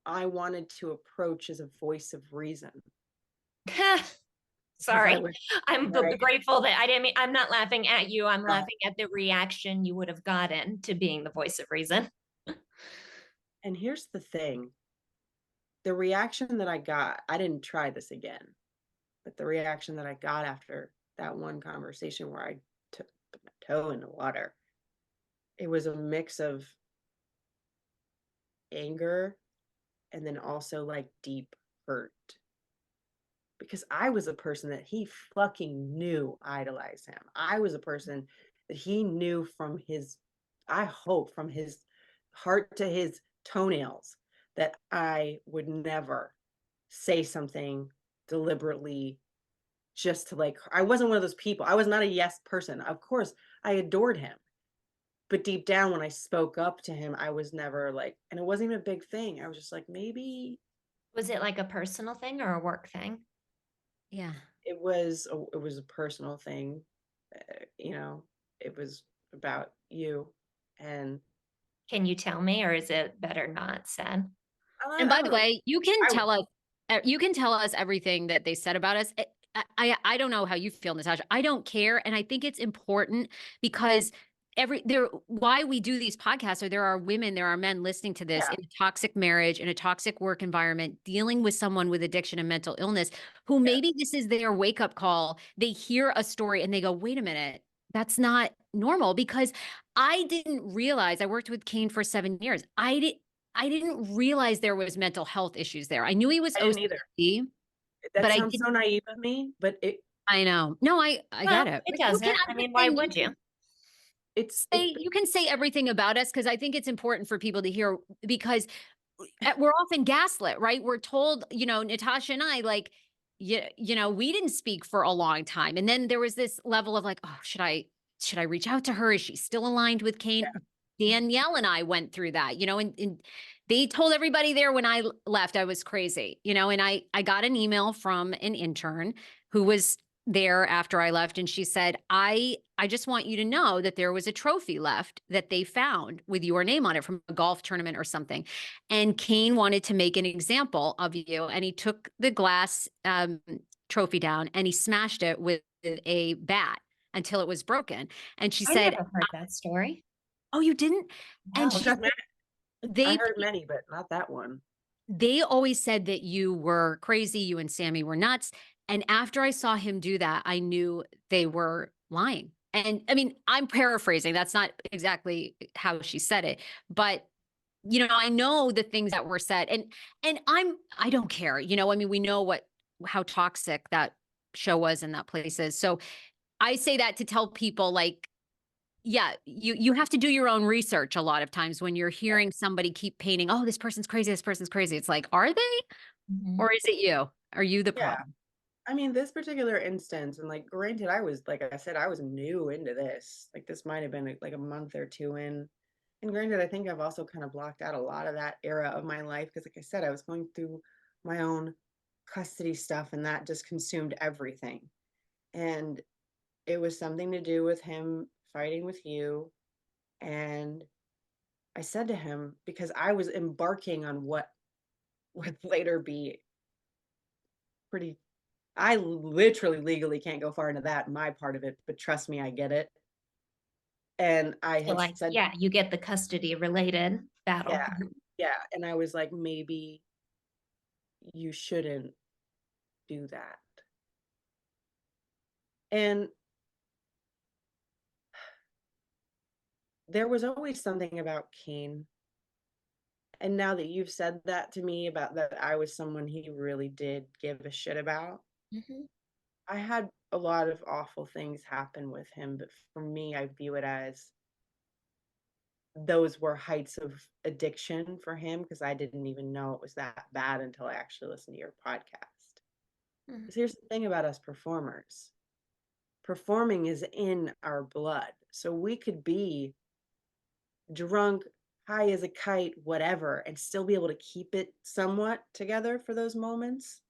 I wanted to approach as a voice of reason because I Sorry. was I'm right. grateful that I didn't mean, I'm not laughing at you. I'm laughing at the reaction you would have gotten to being the voice of reason. And here's the thing, the reaction that I got, I didn't try this again, but the reaction that I got after that one conversation where I took my toe in the water, it was a mix of anger and then also like deep hurt because I was a person that he fucking knew idolized him. I was a person that he knew from his, I hope, from his heart to his toenails that I would never say something deliberately just to like, I wasn't one of those people. I was not a yes person. Of course, I adored him. But deep down, when I spoke up to him, I was never like, and it wasn't even a big thing. I was just like, maybe Was it like a personal thing or a work thing? Yeah. it was a personal thing. You know, it was about you, and Can you tell me, or is it better not said? And I by the don't know. way, you can I tell us you can tell us everything that they said about us. I don't know how you feel, Natasha. I don't care, and I think it's important because why we do these podcasts are there are women, there are men listening to this yeah, in a toxic marriage, in a toxic work environment, dealing with someone with addiction and mental illness, who yeah. maybe this is their wake up call. They hear a story and they go, "Wait a minute, that's not normal." Because I didn't realize I worked with Kane for 7 years. I didn't realize there was mental health issues there. I knew he was I didn't either. OCD, That but I sounds didn't. so naive of me, but I know. No, I get Well, it. it But you can. doesn't. I'm I just mean, why saying would you? you can say everything about us because I think it's important for people to hear because we're often gaslit, right? We're told, Natasha and I, like, we didn't speak for a long time, and then there was this level of like, oh, should I reach out to her? Is she still aligned with Kane? Danielle and I went through that, and they told everybody there when I left I was crazy, and I got an email from an intern who was there after I left, and she said, I just want you to know that there was a trophy left that they found with your name on it from a golf tournament or something. And Kane wanted to make an example of you, and he took the glass trophy down and he smashed it with a bat until it was broken. And she I said, never heard that story. "Oh, you didn't?" And No. I've she got said, I they heard many, but not that one. they always said that you were crazy, you and Sammy were nuts. And after I saw him do that, I knew they were lying. And I mean, I'm paraphrasing. That's not exactly how she said it, but I know the things that were said, and I don't care. I mean, we know how toxic that show was and that place is. So I say that to tell people, like, yeah, you have to do your own research a lot of times when you're hearing somebody keep painting, oh, this person's crazy, this person's crazy. It's like, are they? Mhm. Or is it you? Are you the Yeah. problem? I mean, this particular instance, and like, granted, like I said, I was new into this. Like, this might have been like a month or two in. And granted, I think I've also kind of blocked out a lot of that era of my life because, like I said, I was going through my own custody stuff, and that just consumed everything. And it was something to do with him fighting with you. And I said to him, because I was embarking on what would later be pretty, I literally legally can't go far into that, my part of it, but trust me, I get it. And I So, had like, said, yeah, you get the custody related battle. yeah, yeah. And I was like, maybe you shouldn't do that. And there was always something about Kane. And now that you've said that to me about that I was someone he really did give a shit about, Mhm. I had a lot of awful things happen with him. But for me, I view it as those were heights of addiction for him because I didn't even know it was that bad until I actually listened to your podcast. Mhm. Because here's the thing about us performers, performing is in our blood. So we could be drunk, high as a kite, whatever, and still be able to keep it somewhat together for those moments.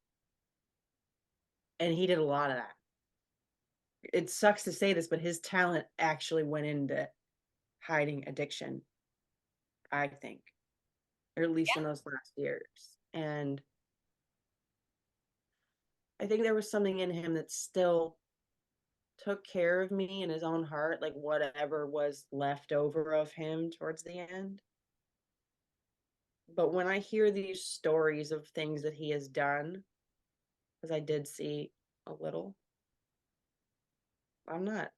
And he did a lot of that. It sucks to say this, but his talent actually went into hiding addiction, I think, or at least in those last years. And I think there was something in him that still took care of me in his own heart, like whatever was left over of him towards the end. But when I hear these stories of things that he has done, because I did see a little, I'm not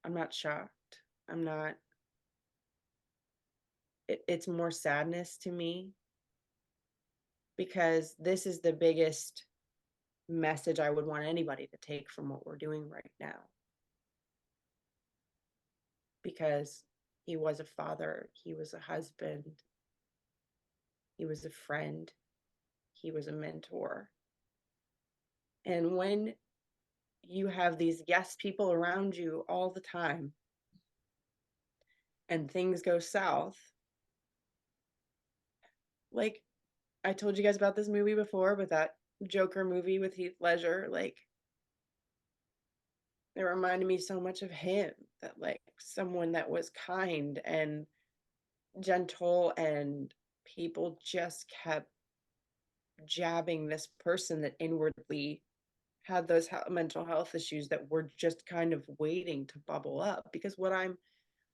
I'm not shocked. I'm not it's more sadness to me because this is the biggest message I would want anybody to take from what we're doing right now. Because he was a father, he was a husband, he was a friend, he was a mentor. And when you have these yes people around you all the time, and things go south, like I told you guys about this movie before, but that Joker movie with Heath Ledger, like it reminded me so much of him, that like someone that was kind and gentle, and people just kept jabbing this person that inwardly had those mental health issues that were just kind of waiting to bubble up. Because what I'm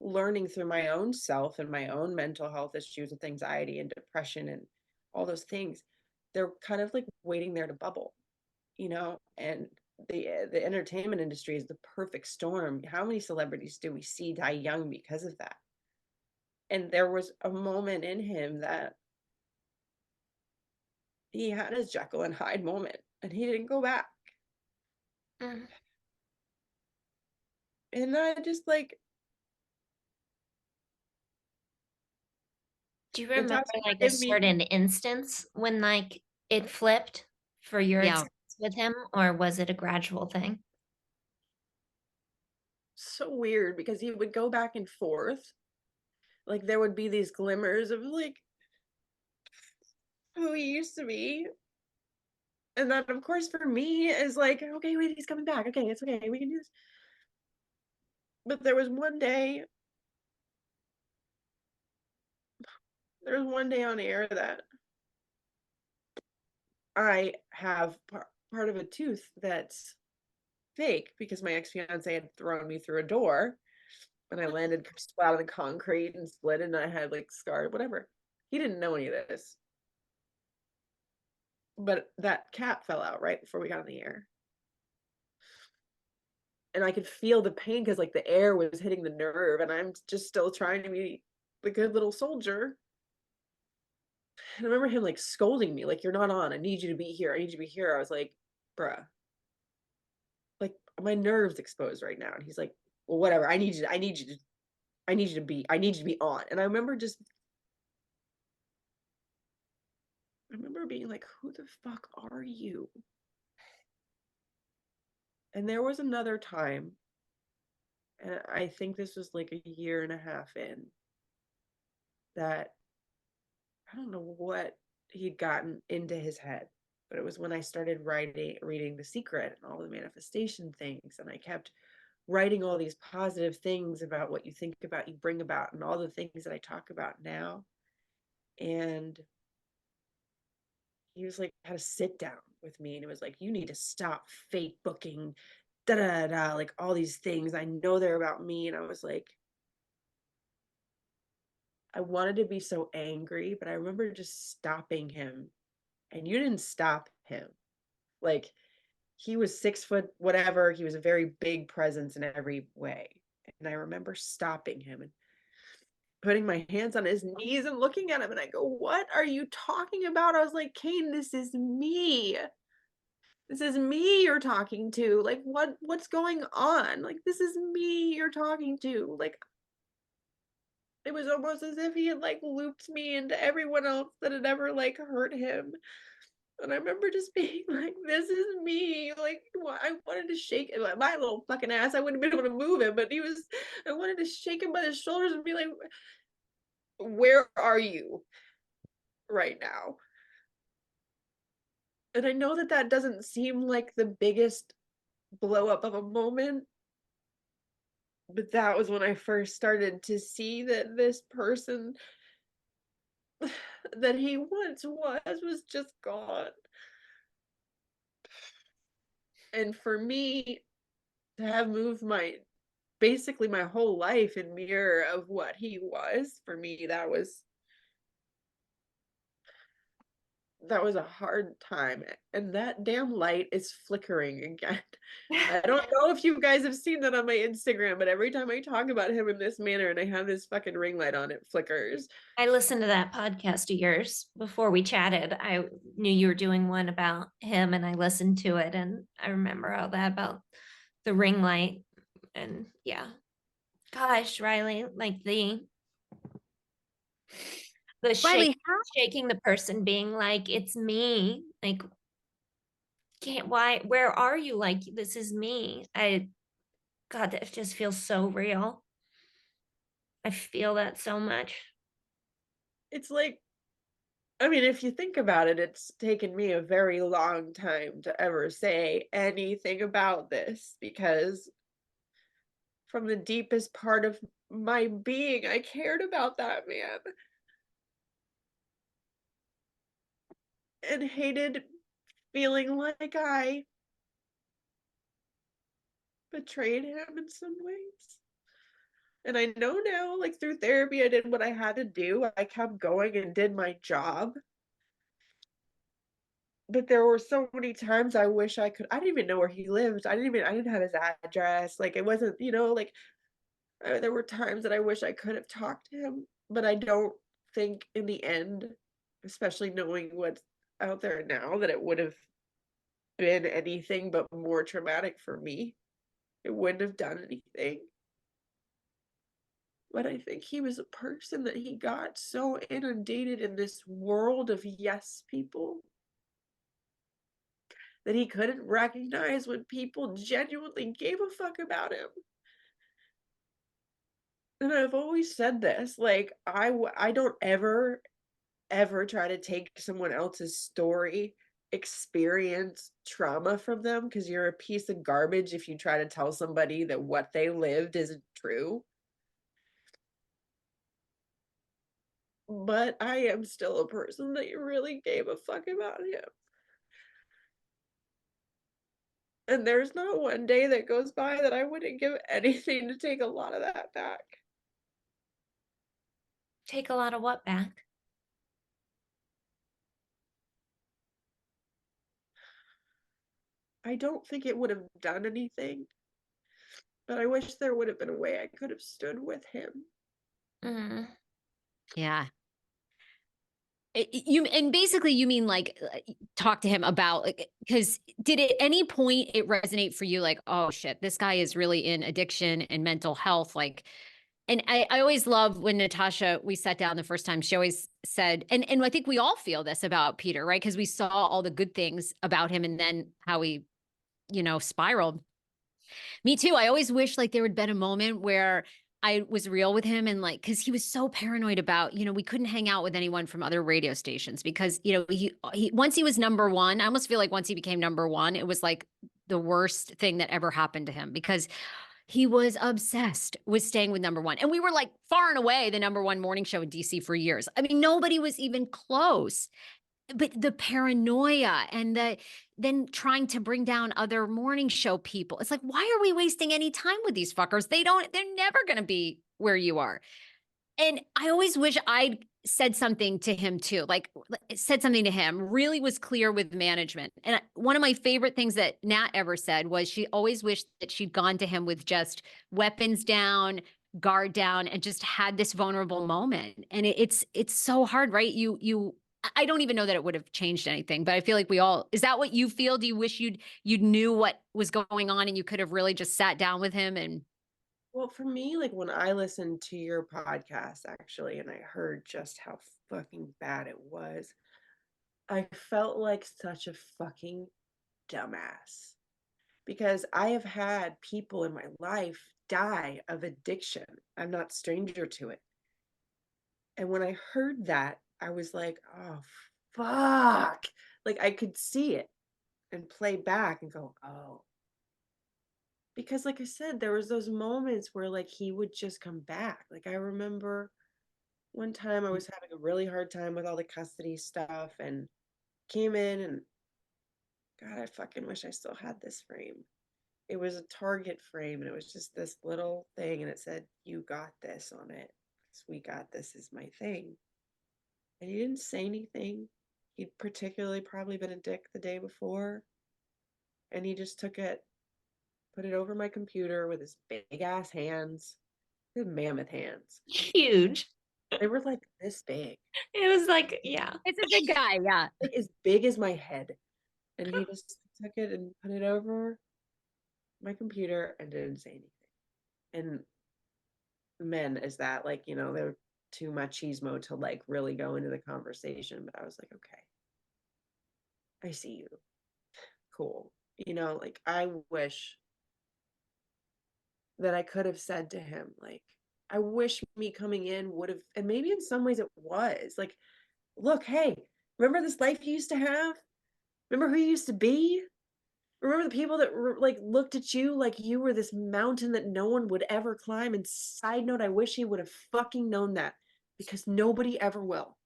learning through my own self and my own mental health issues with anxiety and depression and all those things, they're kind of like waiting there to bubble, and the entertainment industry is the perfect storm. How many celebrities do we see die young because of that? And there was a moment in him that he had his Jekyll and Hyde moment, and he didn't go back. Mm. And I just like, Do you it remember does like a give me certain instance when like it flipped for your Yeah. experience with him, or was it a gradual thing? so weird, because he would go back and forth. Like there would be these glimmers of like who he used to be. And that, of course, for me is like, okay, wait, he's coming back. Okay, it's okay. We can do this. But there was one day on air that I have part of a tooth that's fake, because my ex-fiance had thrown me through a door and I landed flat on the concrete and split, and I had like scarred, whatever. He didn't know any of this. But that cap fell out right before we got on the air. And I could feel the pain because like the air was hitting the nerve, and I'm just still trying to be the good little soldier. And I remember him like scolding me, like, "You're not on. I need you to be here. I need you to be here." I was like, "Bruh, like my nerves exposed right now." And he's like, "Well, whatever. I need you to be on." And I remember being like, "Who the fuck are you?" And there was another time, and I think this was like a year and a half in, that I don't know what he'd gotten into his head, but it was when I started reading The Secret and all the manifestation things. And I kept writing all these positive things about what you think about, you bring about, and all the things that I talk about now. And he was like, had a sit down with me, and it was like, you need to stop fake booking, da da da, like all these things. I know they're about me. And I was like, I wanted to be so angry, but I remember just stopping him. And you didn't stop him. Like, he was 6 foot whatever. He was a very big presence in every way. And I remember stopping him and putting my hands on his knees and looking at him. And I go, "What are you talking about?" I was like, "Kane, this is me. This is me you're talking to. Like, what's going on? Like, this is me you're talking to." Like, it was almost as if he had like looped me into everyone else that had ever like hurt him. And I remember just being like, "This is me." Like, I wanted to shake it. My little fucking ass, I wouldn't have been able to move him, but I wanted to shake him by the shoulders and be like, "Where are you right now?" And I know that that doesn't seem like the biggest blow up of a moment, but that was when I first started to see that this person that he once was just gone. And for me to have moved basically my whole life in mirror of what he was, for me, that was a hard time. And that damn light is flickering again. I don't know if you guys have seen that on my Instagram, but every time I talk about him in this manner and I have this fucking ring light on, it flickers. I listened to that podcast of yours before we chatted. I knew you were doing one about him and I listened to it, and I remember all that about the ring light. And yeah, gosh, Riley, like the Riley, shaking the person being like, "It's me." Like, can't why where are you? Like, this is me. God, that just feels so real. I feel that so much. It's like, I mean, if you think about it, it's taken me a very long time to ever say anything about this because from the deepest part of my being, I cared about that man and hated feeling like I betrayed him in some ways. And I know now, like through therapy, I did what I had to do. I kept going and did my job. But there were so many times I wish I didn't even know where he lived. I didn't have his address. Like it wasn't, like there were times that I wish I could have talked to him, but I don't think in the end, especially knowing what's out there now, that it would have been anything but more traumatic for me. It wouldn't have done anything. But I think he was a person that he got so inundated in this world of yes people that he couldn't recognize when people genuinely gave a fuck about him. And I've always said this, like, I don't ever try to take someone else's story, experience, trauma from them because you're a piece of garbage if you try to tell somebody that what they lived isn't true. But I am still a person that really gave a fuck about him. And there's not one day that goes by that I wouldn't give anything to take a lot of that back. Take a lot of what back? I don't think it would have done anything, but I wish there would have been a way I could have stood with him. Mm. Yeah. You and basically you mean like talk to him about like because did at any point it resonate for you like oh shit this guy is really in addiction and mental health like and I always love when Natasha we sat down the first time she always said and I think we all feel this about Peter right because we saw all the good things about him and then how he spiraled. Me too. I always wish like there had been a moment where I was real with him and like because he was so paranoid about, we couldn't hang out with anyone from other radio stations because, he once he was number one, I almost feel like once he became number one, it was like the worst thing that ever happened to him because he was obsessed with staying with number one. And we were like far and away the number one morning show in DC for years. I mean, nobody was even close but the paranoia and then trying to bring down other morning show people. It's like, why are we wasting any time with these fuckers? They're never going to be where you are. And I always wish I'd said something to him too, like said something to him, really was clear with management. And one of my favorite things that Nat ever said was she always wished that she'd gone to him with just weapons down, guard down, and just had this vulnerable moment. And it's so hard, right? I don't even know that it would have changed anything, but I feel like is that what you feel? Do you wish you'd knew what was going on and you could have really just sat down with him and Well, for me, like when I listened to your podcast actually, and I heard just how fucking bad it was, I felt like such a fucking dumbass because I have had people in my life die of addiction. I'm not stranger to it. And when I heard that, I was like, oh, fuck. Like I could see it and play back and go, oh. Because like I said, there was those moments where like he would just come back. Like I remember one time I was having a really hard time with all the custody stuff and came in and God, I fucking wish I still had this frame. It was a Target frame and it was just this little thing and it said, "You got this" on it. "We got this" is my thing. And he didn't say anything. He'd particularly probably been a dick the day before. And he just took it, put it over my computer with his big ass hands, his mammoth hands. Huge. They were like this big. It was like, yeah. it's a big guy, yeah. Like as big as my head. And he just took it and put it over my computer and didn't say anything. And men is that like, they're too machismo to like really go into the conversation. But I was like, okay, I see you. Cool. Like I wish that I could have said to him, like, I wish me coming in would have, and maybe in some ways it was like, look, hey, remember this life you used to have? Remember who you used to be? Remember the people that like looked at you like you were this mountain that no one would ever climb? And side note, I wish he would have fucking known that, because nobody ever will.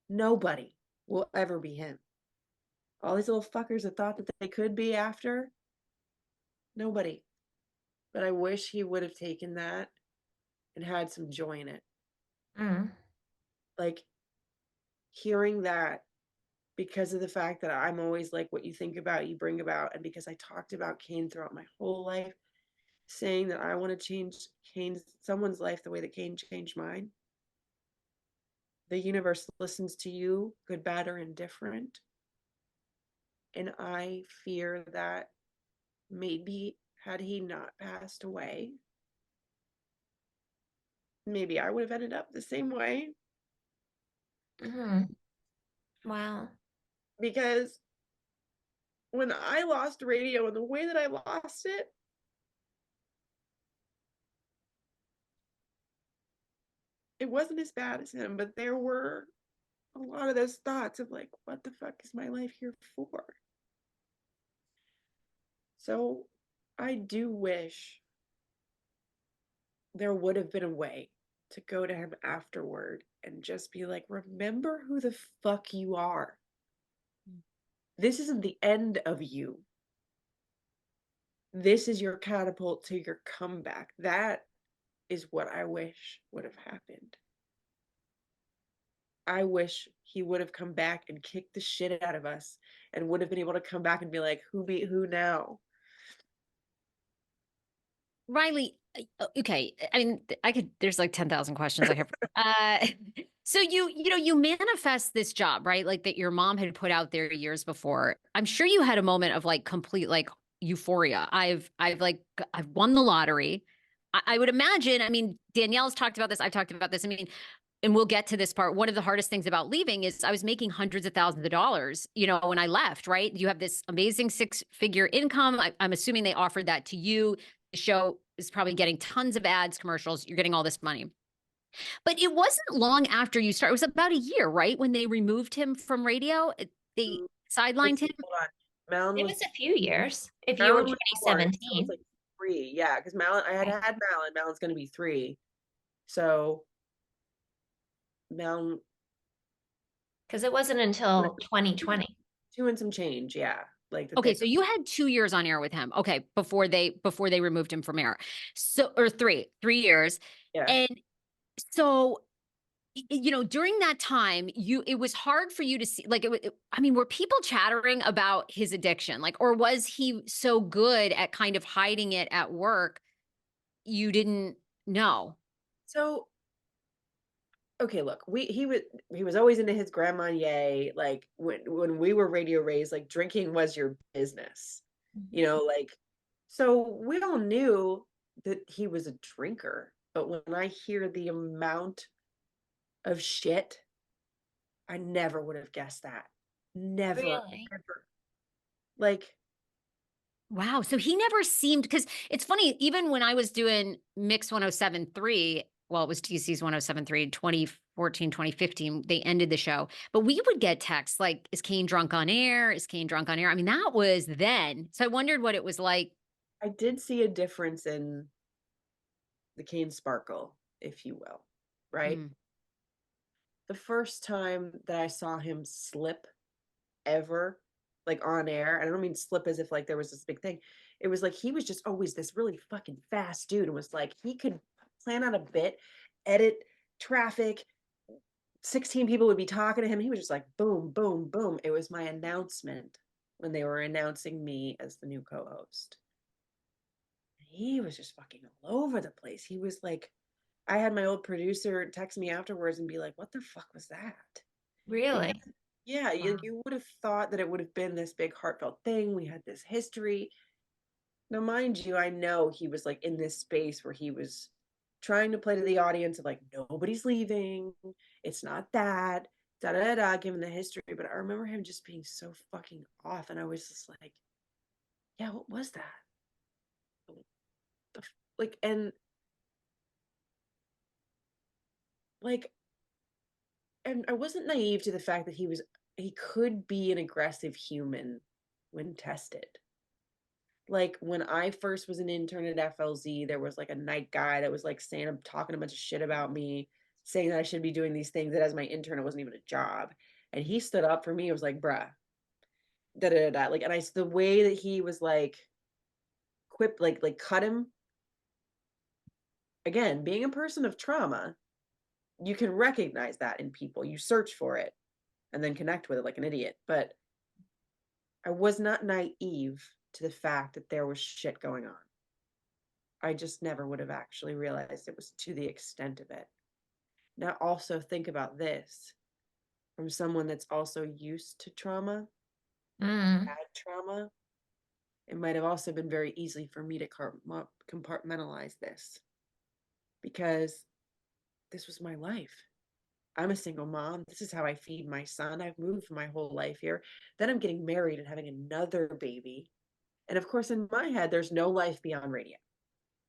Nobody will ever be him. All these little fuckers that thought that they could be after, nobody. But I wish he would have taken that and had some joy in it. Mm. Like hearing that, because of the fact that I'm always like, what you think about, you bring about. And because I talked about Kane throughout my whole life, saying that I want to change someone's life the way that Kane changed mine. The universe listens to you, good, bad, or indifferent. And I fear that maybe had he not passed away, maybe I would have ended up the same way. Mm. Wow. Because when I lost radio and the way that I lost it wasn't as bad as him, but there were a lot of those thoughts of like, what the fuck is my life here for? So I do wish there would have been a way to go to him afterward and just be like, remember who the fuck you are. This isn't the end of you. This is your catapult to your comeback. That is what I wish would have happened. I wish he would have come back and kicked the shit out of us and would have been able to come back and be like, who beat who now? Riley, okay. I mean, there's like 10,000 questions I have. So you manifest this job, right? Like that your mom had put out there years before. I'm sure you had a moment of like complete like euphoria. I've won the lottery. I would imagine, I mean, Danielle's talked about this. I've talked about this. I mean, and we'll get to this part. One of the hardest things about leaving is I was making hundreds of thousands of dollars, when I left, right? You have this amazing 6-figure income. I'm assuming they offered that to you. The show is probably getting tons of ads, commercials. You're getting all this money. But it wasn't long after you started. It was about a year, right? When they removed him from radio, they sidelined Let's see, him. hold on. Malin It was was a few years. If you were Malin was born, so it was 2017. like 3. Yeah, because Malin, I had Okay. had Malin. Malin's going to be 3. So Malin, Because it wasn't until 2020. 2 and some change. Yeah, like the Okay, thick. so you had 2 years on air with him. Okay, before they removed him from air. So or 3 years. Yeah. And so during that time, it was hard for you to see, like, I mean, were people chattering about his addiction? Like, or was he so good at kind of hiding it at work, you didn't know? So okay, look, he was always into his Grand Marnier. Like when we were radio raised, like drinking was your business. Like so we all knew that he was a drinker. But when I hear the amount of shit, I never would have guessed that. Never, Really? ever. Like, Wow. So he never seemed, because it's funny, even when I was doing Mix 1073, well, it was TC's 1073, 2014, 2015, they ended the show. But we would get texts like, is Kane drunk on air? Is Kane drunk on air? I mean, that was then. So I wondered what it was like. I did see a difference in the Kane Sparkle, if you will, right? Mm. The first time that I saw him slip ever, like on air, and I don't mean slip as if like there was this big thing. It was like he was just always this really fucking fast dude and was like he could plan out a bit, edit traffic, 16 people would be talking to him. He was just like boom, boom, boom. It was my announcement when they were announcing me as the new co-host. He was just fucking all over the place. He was like, I had my old producer text me afterwards and be like, what the fuck was that? Really? Because, yeah, Wow. you would have thought that it would have been this big heartfelt thing. We had this history. Now, mind you, I know he was like in this space where he was trying to play to the audience of like, nobody's leaving. It's not that, da da da, given the history. But I remember him just being so fucking off. And I was just like, yeah, what was that? Like, and like, and I wasn't naive to the fact that he could be an aggressive human when tested. Like when I first was an intern at FLZ, there was like a night guy that was like saying, talking a bunch of shit about me, saying that I should be doing these things that as my intern, it wasn't even a job. And he stood up for me. It was like, bruh, da da da da. Like, and the way that he was like, like cut him. Again, being a person of trauma, you can recognize that in people. You search for it and then connect with it like an idiot. But I was not naive to the fact that there was shit going on. I just never would have actually realized it was to the extent of it. Now, also think about this from someone that's also used to trauma, Mm. had trauma. It might have also been very easy for me to compartmentalize this because this was my life. I'm a single mom. This is how I feed my son. I've moved my whole life here. Then I'm getting married and having another baby. And of course, in my head, there's no life beyond radio.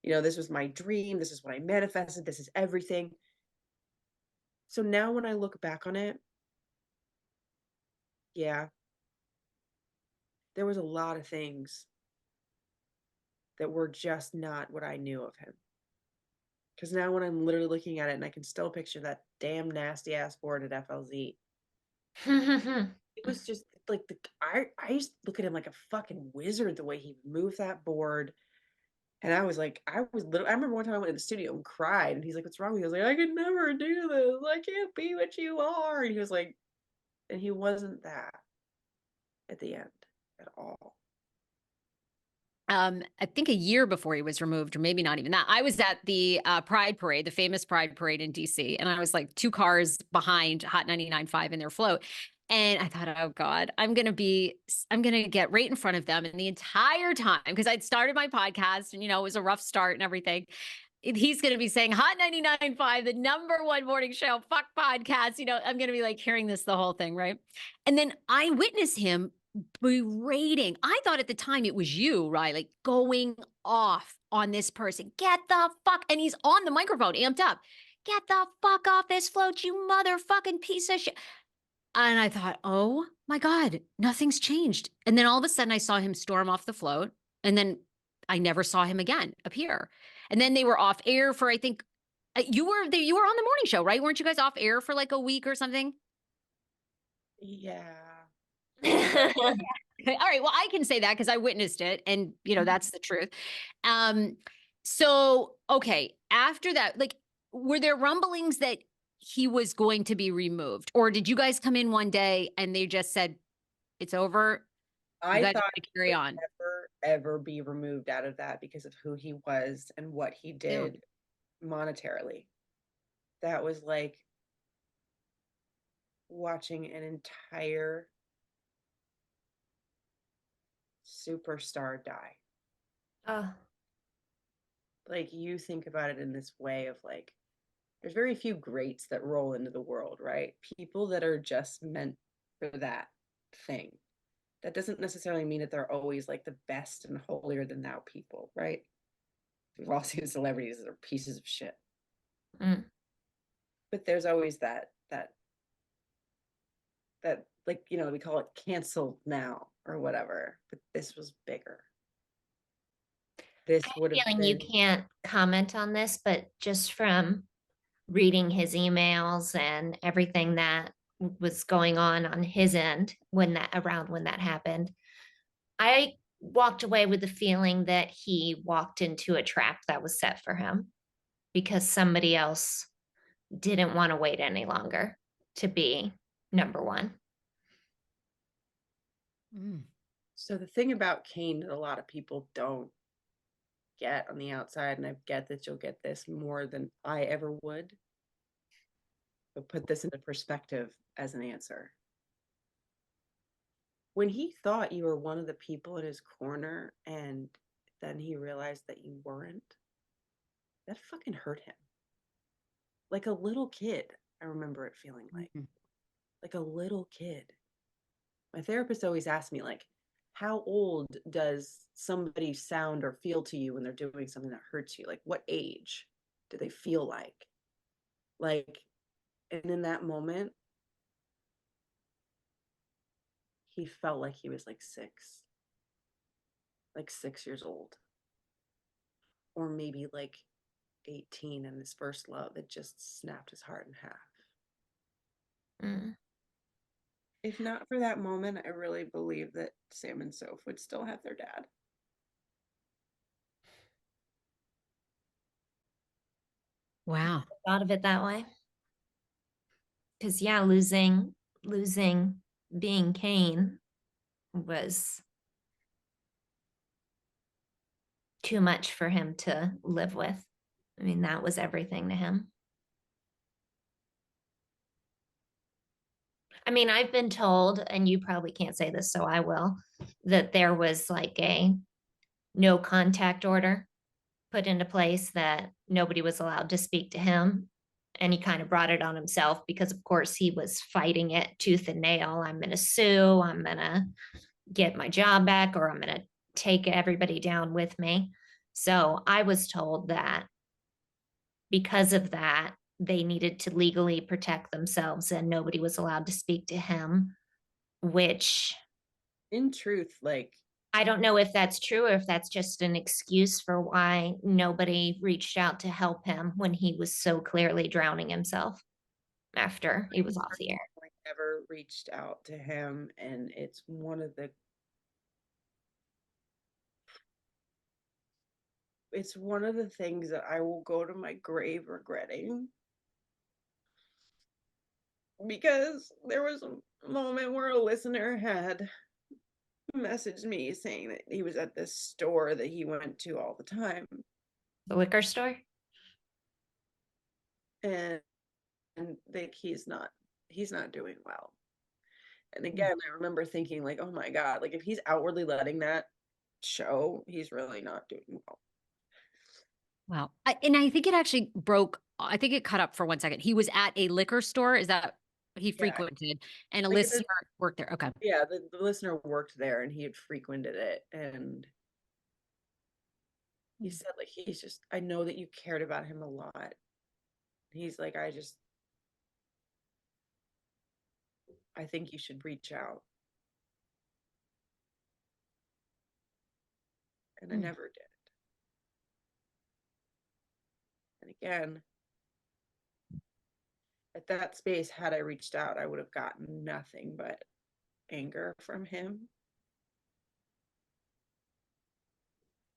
You know, this was my dream. This is what I manifested. This is everything. So now when I look back on it, yeah, there was a lot of things that were just not what I knew of him. Because now when I'm literally looking at it and I can still picture that damn nasty ass board at FLZ, it was just like I used to look at him like a fucking wizard the way he moved that board. And I was like, I remember one time I went in the studio and cried, and he's like, "What's wrong with you?" I was like, "I could never do this. I can't be what you are." And he was like, and he wasn't that at the end at all. I think a year before he was removed, or maybe not even that. I was at the Pride Parade, the famous Pride Parade in DC, and I was like 2 cars behind Hot 99.5 in their float. And I thought, oh God, I'm going to get right in front of them. And the entire time, because I'd started my podcast and, it was a rough start and everything. He's going to be saying Hot 99.5, the #1 morning show, fuck podcast. I'm going to be like hearing this the whole thing. Right. And then I witness him berating. I thought at the time it was you, right? Like going off on this person. Get the fuck. And he's on the microphone, amped up. Get the fuck off this float, you motherfucking piece of shit. And I thought, oh my God, nothing's changed. And then all of a sudden I saw him storm off the float. And then I never saw him again appear. And then they were off air for, I think, you were there, you were on the morning show, right? Weren't you guys off air for like a week or something? Yeah. All right. Well, I can say that because I witnessed it, and that's the truth. So okay, after that, like, were there rumblings that he was going to be removed, or did you guys come in one day and they just said it's over? You I guys thought got to carry he would on. never ever be removed out of that because of who he was and what he did monetarily. That was like watching an entire superstar die. Oh, Like you think about it in this way of like, there's very few greats that roll into the world, right? People that are just meant for that thing. That doesn't necessarily mean that they're always like the best and holier than thou people, right? We've all seen celebrities that are pieces of shit. mm. But there's always that like, we call it cancel now or whatever. But this was bigger. This I have would a have feeling you been can't comment on this, but just from reading his emails and everything that was going on his end when that happened, I walked away with the feeling that he walked into a trap that was set for him because somebody else didn't want to wait any longer to be #1. Mm. so the thing about Kane that a lot of people don't get on the outside, and I get that you'll get this more than I ever would, but put this into perspective as an answer. When he thought you were one of the people in his corner and then he realized that you weren't, that fucking hurt him. Like a little kid, I remember it feeling like a little kid. My therapist always asked me, like, how old does somebody sound or feel to you when they're doing something that hurts you? Like, what age do they feel like? Like, And in that moment, he felt like he was like 6 years old, or maybe like 18, and his first love that just snapped his heart in half. Mm. If not for that moment, I really believe that Sam and Soph would still have their dad. Wow. Thought of it that way. Because yeah, losing being Kane was too much for him to live with. I mean, that was everything to him. I mean, I've been told, and you probably can't say this, so I will, that there was like a no contact order put into place, that nobody was allowed to speak to him. And he kind of brought it on himself because, of course, he was fighting it tooth and nail. I'm going to sue. I'm going to get my job back, or I'm going to take everybody down with me. So I was told that because of that, they needed to legally protect themselves and nobody was allowed to speak to him, which In truth, like, I don't know if that's true or if that's just an excuse for why nobody reached out to help him when he was so clearly drowning himself after he was off the air. I never reached out to him, and it's one of the things that I will go to my grave regretting, because there was a moment where a listener had messaged me saying that he was at this store that he went to all the time, The liquor store? and like he's not doing well. And again, I remember thinking like, oh my God, like if he's outwardly letting that show, he's really not doing well. Wow. And I think it actually broke. I think it cut up for 1 second. He was at a liquor store. Is that he Yeah. frequented, and a Like, listener worked there? Okay. Yeah, the listener worked there and he had frequented it, and he said like, he's just, I know that you cared about him a lot. He's like, I think you should reach out. And I never did. And again, at that space, had I reached out, I would have gotten nothing but anger from him.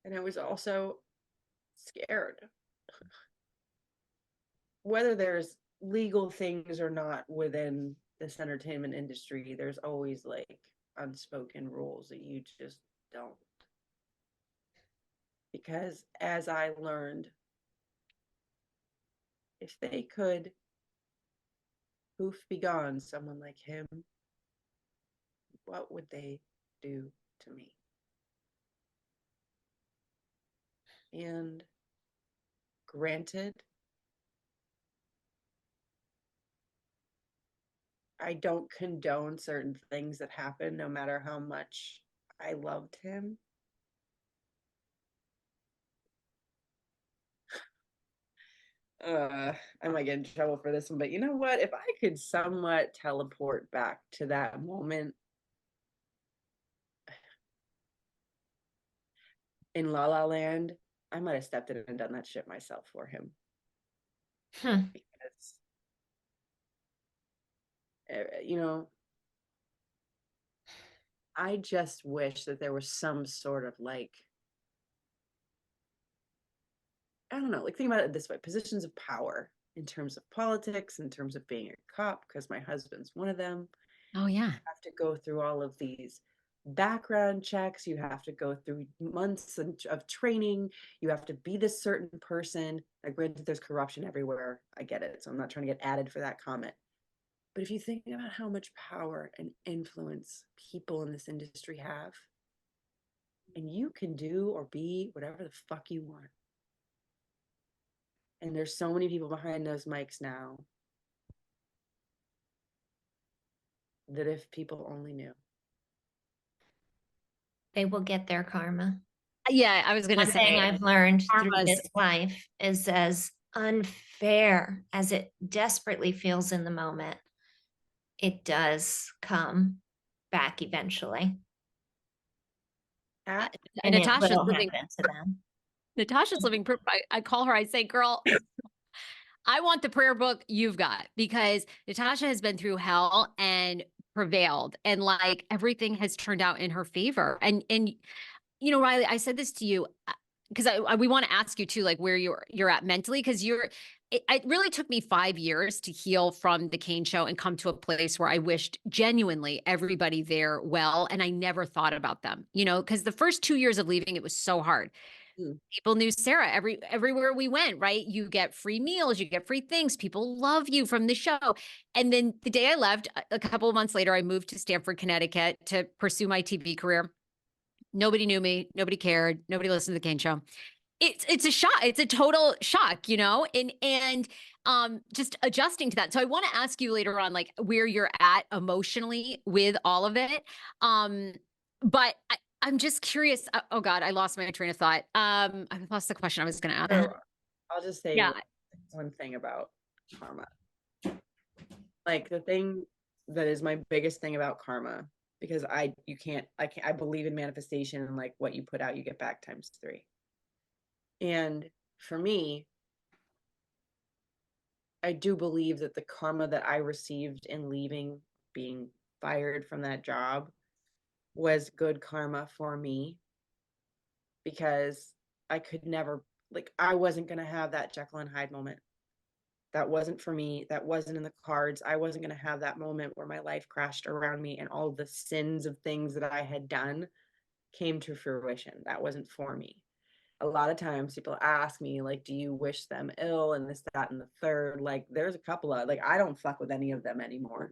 And I was also scared. Whether there's legal things or not within this entertainment industry, there's always like unspoken rules that you just don't. Because as I learned, if they could poof be gone someone like him, what would they do to me? And granted, I don't condone certain things that happen, no matter how much I loved him. I might get in trouble for this one, but you know what? If I could somewhat teleport back to that moment in La La Land, I might have stepped in and done that shit myself for him. Because, you know, I just wish that there was some sort of like, I don't know, like think about it this way, positions of power in terms of politics, in terms of being a cop, because my husband's one of them. Oh yeah. You have to go through all of these background checks. You have to go through months of training. You have to be this certain person. Now, granted, there's corruption everywhere. I get it. So I'm not trying to get added for that comment. But if you think about how much power and influence people in this industry have, and you can do or be whatever the fuck you want. And there's so many people behind those mics now that if people only knew. They will get their karma. Yeah, I was gonna One thing say I've learned through karma's this life is as unfair as it desperately feels in the moment, it does come back eventually. At, And And it Natasha's will living, happen to them. Natasha's living proof. I call her, I say, girl, I want the prayer book you've got, because Natasha has been through hell and prevailed, and like everything has turned out in her favor. And you know, Riley, I said this to you because we want to ask you too, like where you're at mentally, because it really took me 5 years to heal from the Kane Show and come to a place where I wished genuinely everybody there well, and I never thought about them, you know, because the first 2 years of leaving, it was so hard. People knew Sarah everywhere we went, right? You get free meals, you get free things. People love you from the show. And then the day I left, a couple of months later, I moved to Stamford, Connecticut to pursue my TV career. Nobody knew me. Nobody cared. Nobody listened to the Kane Show. It's a shock. It's a total shock, you know, and just adjusting to that. So I want to ask you later on, like where you're at emotionally with all of it. But I'm just curious. Oh God, I lost my train of thought. I lost the question I was going to ask. So I'll just say Yeah. one thing about karma. Like the thing that is my biggest thing about karma, because I believe in manifestation, and like what you put out, you get back times 3. And for me, I do believe that the karma that I received in leaving, being fired from that job, was good karma for me, because I could never, like, I wasn't going to have that Jekyll and Hyde moment. That wasn't for me. That wasn't in the cards. I wasn't going to have that moment where my life crashed around me and all the sins of things that I had done came to fruition. That wasn't for me. A lot of times people ask me, like, do you wish them ill and this, that, and the third? Like, there's a couple of, like, I don't fuck with any of them anymore.